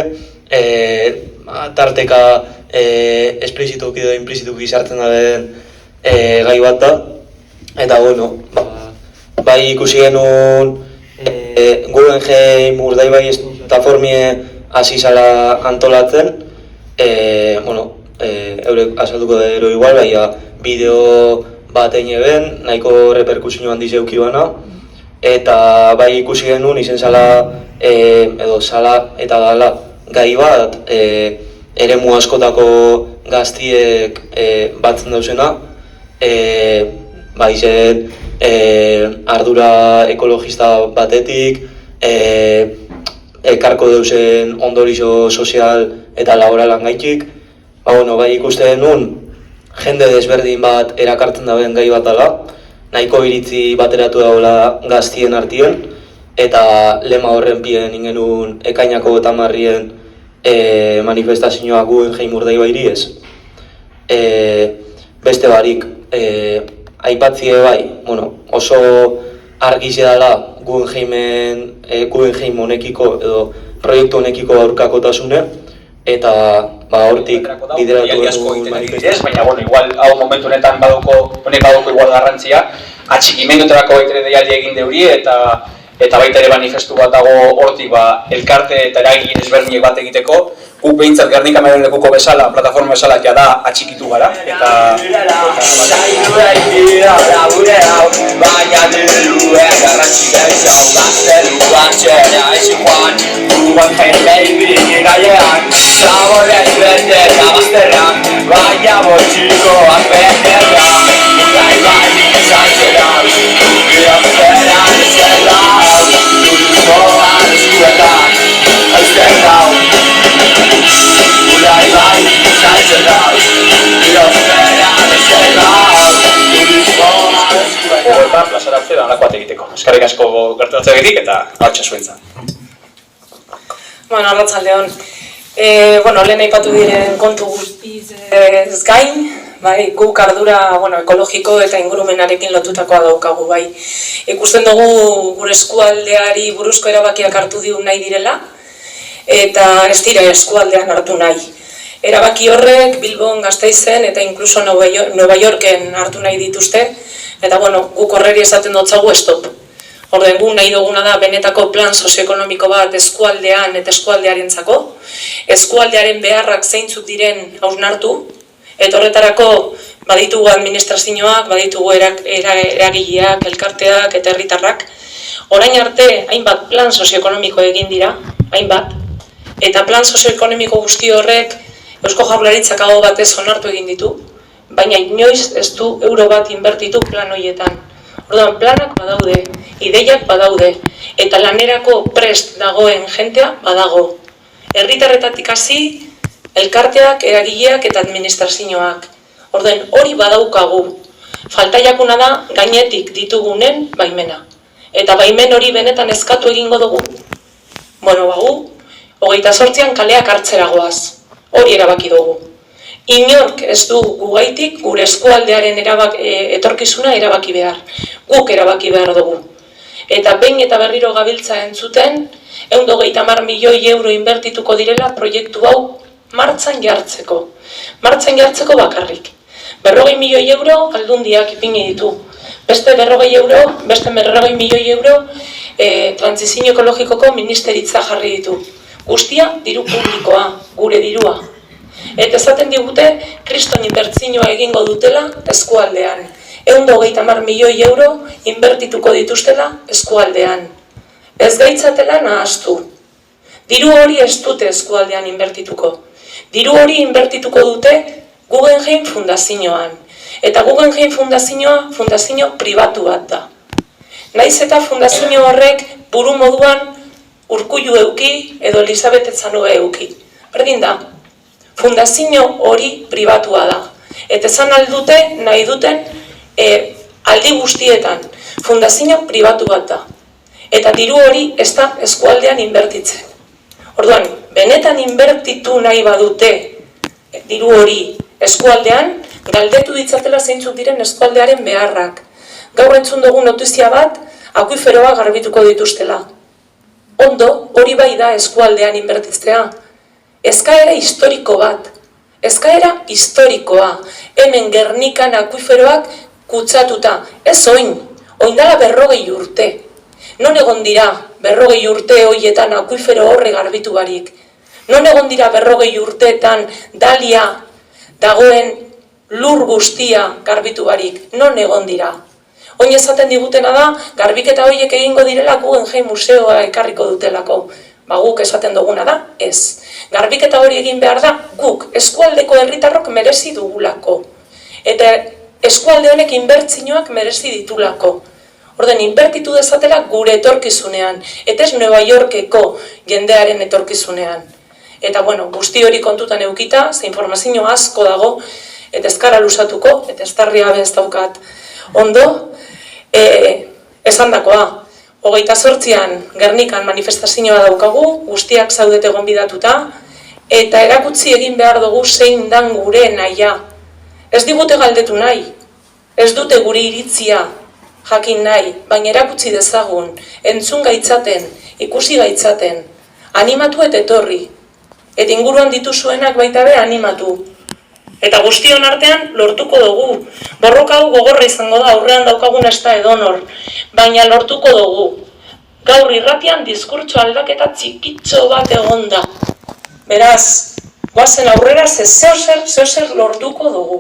tarteka esplizituki edo implizituki sartzen daben gai bat da. Eta bai ikusi genuen Guggenheim Urdaibai Plataformie hasi zala antolatzen, eurek azalduko da ero igual, bideo bat egin eben, nahiko reperkusio handi zeuki bana, eta bai ikusi genuen izen zala, edo zala eta dala gai bat, eremu askotako gaztiek batzen dauzena, izen ardura ekologista batetik, ekarko deusen ondorizo sozial eta laboralan gaitik. Bai ikuste denun, jende desberdin bat erakartzen dauen gai bat dela, nahiko iritzi bateratu dagoela gaztien artien, eta lema horren pien ingenun ekainako eta marrien manifestazioa Guggenheim Urdaibairi ez. Beste barik, aipatzie bai, oso argize dela Guggenheim honekiko edo proiektu honekiko aurkakotasune, eta hortik bideratu duen manifestazioa. Baina, igual, hau momentu honetan honek badoko igual garrantzia, atxikimendutarako baitere deialdi egin deuri, eta baita ere manifestu bat dago hortik elkarte eta eragile ezberdinek bat egiteko, guk behintzat Gernika Mailen lekuko bezala, plataforma bezala jada atxikitu gara, eta... Baina diruen garratxik ezau gazteluan txera ezikoan Gugan jendeibik gailean Zaborez bete eta bazterran Baina botxikoak beterra Bai izantzera Biozera ezela Turizmoan eskuetan Aizten dau Bai izantzera Biozera ezela Turizmoan eskuetan Eta plazaratze da alako bat egiteko. Eskerrik asko gertatzeagatik eta hartxe zuentza. Bueno, arratsaldeon. Lehen aipatu diren kontu guztiz ez gain, bai, guk ardura ekologiko eta ingurumenarekin lotutakoa daukagu, bai. Ikusten dugu gure eskualdeari buruzko erabakiak hartu diun nahi direla, eta ez dira eskualdean hartu nahi. Erabaki horrek Bilbon, Gasteizen eta inkluso Nueva Yorken hartu nahi dituzte, eta guk horreri esaten dotzagu stop. Orden gu nahi duguna da benetako plan sozioekonomiko bat eskualdean eta eskualdearentzako, eskualdearen beharrak zeintzuk diren hausnartu, eta horretarako baditugu administrazioak, baditugu eragileak, elkarteak eta herritarrak. Orain arte hainbat plan sozioekonomiko egin dira, hainbat, eta plan sozioekonomiko guzti horrek Eusko Jaurlaritzak aho batez onartu egin ditu, baina inoiz ez du euro bat inbertitu plan horietan. Orduan, planak badaude, ideiak badaude, eta lanerako prest dagoen jentea badago. Herritarretatik hasi, elkarteak, eragileak eta administrazioak. Orduan, hori badaukagu. Faltaiakuna da gainetik ditugunen baimena. Eta baimen hori benetan eskatu egingo dugu. Gu, 28an kaleak hartzera goaz. Hori erabaki dugu. Inork ez du gugaitik gure eskualdearen etorkizuna erabaki behar. Guk erabaki behar dugu. Eta behin eta berriro gabiltza entzuten, 130 milioi euro inbertituko direla proiektu hau martxan jartzeko. Martxan jartzeko bakarrik. 40 milioi euro aldundiak ipini ditu. Beste 40 milioi euro trantsizio ekologikoko ministeritza jarri ditu. Guztia diru publikoa, gure dirua. Eta esaten digute, kriston inbertsioa egingo dutela eskualdean. 130 milioi euro inbertituko dituztela eskualdean. Ez gaitzatela nahaztu. Diru hori ez dute eskualdean inbertituko. Diru hori inbertituko dute Guggenheim Fundazioan. Eta Guggenheim Fundazioa fundazio pribatu bat da. Naiz eta fundazio horrek buru moduan Urkullu euki edo Elizabeth Etzanue euki. Berdin da, fundazio hori pribatua da. Eta esan aldute, nahi duten, aldi guztietan, fundazio pribatu bat da. Eta diru hori ez da eskualdean inbertitzen. Orduan, benetan inbertitu nahi badute diru hori eskualdean, galdetu ditzatela zeintzuk diren eskualdearen beharrak. Gaur entzun dugu notizia bat, akuiferoa garbituko dituztela. Ondo, hori bai da eskualdean inbertitzea. Eskaera historiko bat. Eskaera historikoa. Hemen Gernikan akuiferoak kutsatuta. Ez oin dala 40 urte. Non egon dira 40 urte horietan akuifero horre garbitu barik. Non egon dira 40 urteetan dalia dagoen lur guztia garbitu barik. Non egon dira. Oin esaten digutena da, garbiketa horiek egingo direla Guggenheim museoa ekarriko dutelako. Guk esaten duguna da, ez. Garbiketa hori egin behar da, guk eskualdeko herritarrok merezi dugulako. Eta eskualde honek inbertsioak merezi ditulako. Orden, inbertitu dezatela gure etorkizunean, eta ez Nueva Yorkeko jendearen etorkizunean. Eta guzti hori kontutan eukita, ze informazio asko dago, eta ezkara lusatuko, eta ez tarri gabe ez daukat ondo, esandakoa. 28an Gernikan manifestazioa daukagu, guztiak zaudete gonbidatuta, eta erakutsi egin behar dugu zein dan gure nahia. Ez digute galdetu nahi, ez dute gure iritzia jakin nahi, baina erakutsi dezagun, entzun gaitzaten, ikusi gaitzaten, animatu eta etorri, eta inguruan dituzuenak baita be animatu. Eta guztion artean lortuko dugu. Borroka hau gogorra izango da, aurrean daukagun ez da edonor, baina lortuko dugu. Gaur irratian diskurtso aldaketa txikitxo bat egon da. Beraz, goazen aurrera, ze zer lortuko dugu.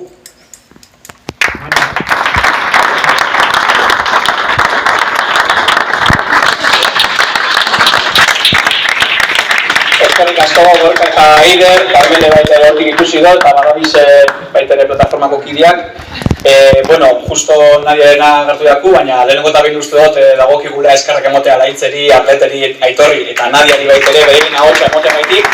Eskerrik asko Gorka eta Eider, Carmele baita ere hortik ikusi dut, eta badabiz baita ere plataformako kideak. Justo nadiarena gertu daku, baina lehenengo eta behin uste dut dagokigula eskerrak emotea Laitzeri, Arleteri, Aitorri eta Nadiari baita ere behin ahotsa emotea gaitik.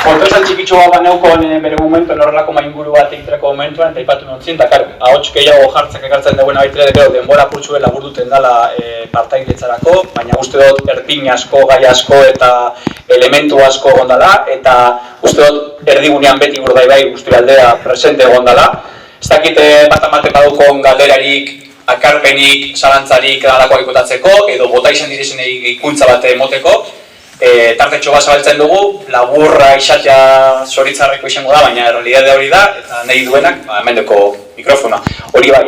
Kontrasan txikitxo bat neukon bere momentu, horrelako mainguru bat egiterako momentuan, eta ipatu nontzien, eta ahots gehiago jartzak ekartzen dagoena baita ere, denbora pultsue labur duten dela partaidetzarako, baina uste dut erpin asko, gai asko eta elementu asko gondala, eta uste dut erdigunean beti Urdaibai guzti aldea presente gondala. Ez dakit bat badukon galderarik, akarpenik, zalantzarik edalakoak ikotatzeko, edo bota izan direzen ikuntza bat emoteko. Tartetxo bat zabaltzen dugu, laburra izatea zoritzarreko izango da, baina errealidade hori da, eta nahi duenak, hemendeko mikrofona. Hori bai,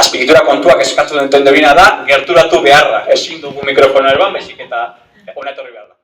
azpiegitura kontuak eskatu duten dobina da, gerturatu beharra, ezin dugu mikrofona erban, bezik eta hona etorri behar da.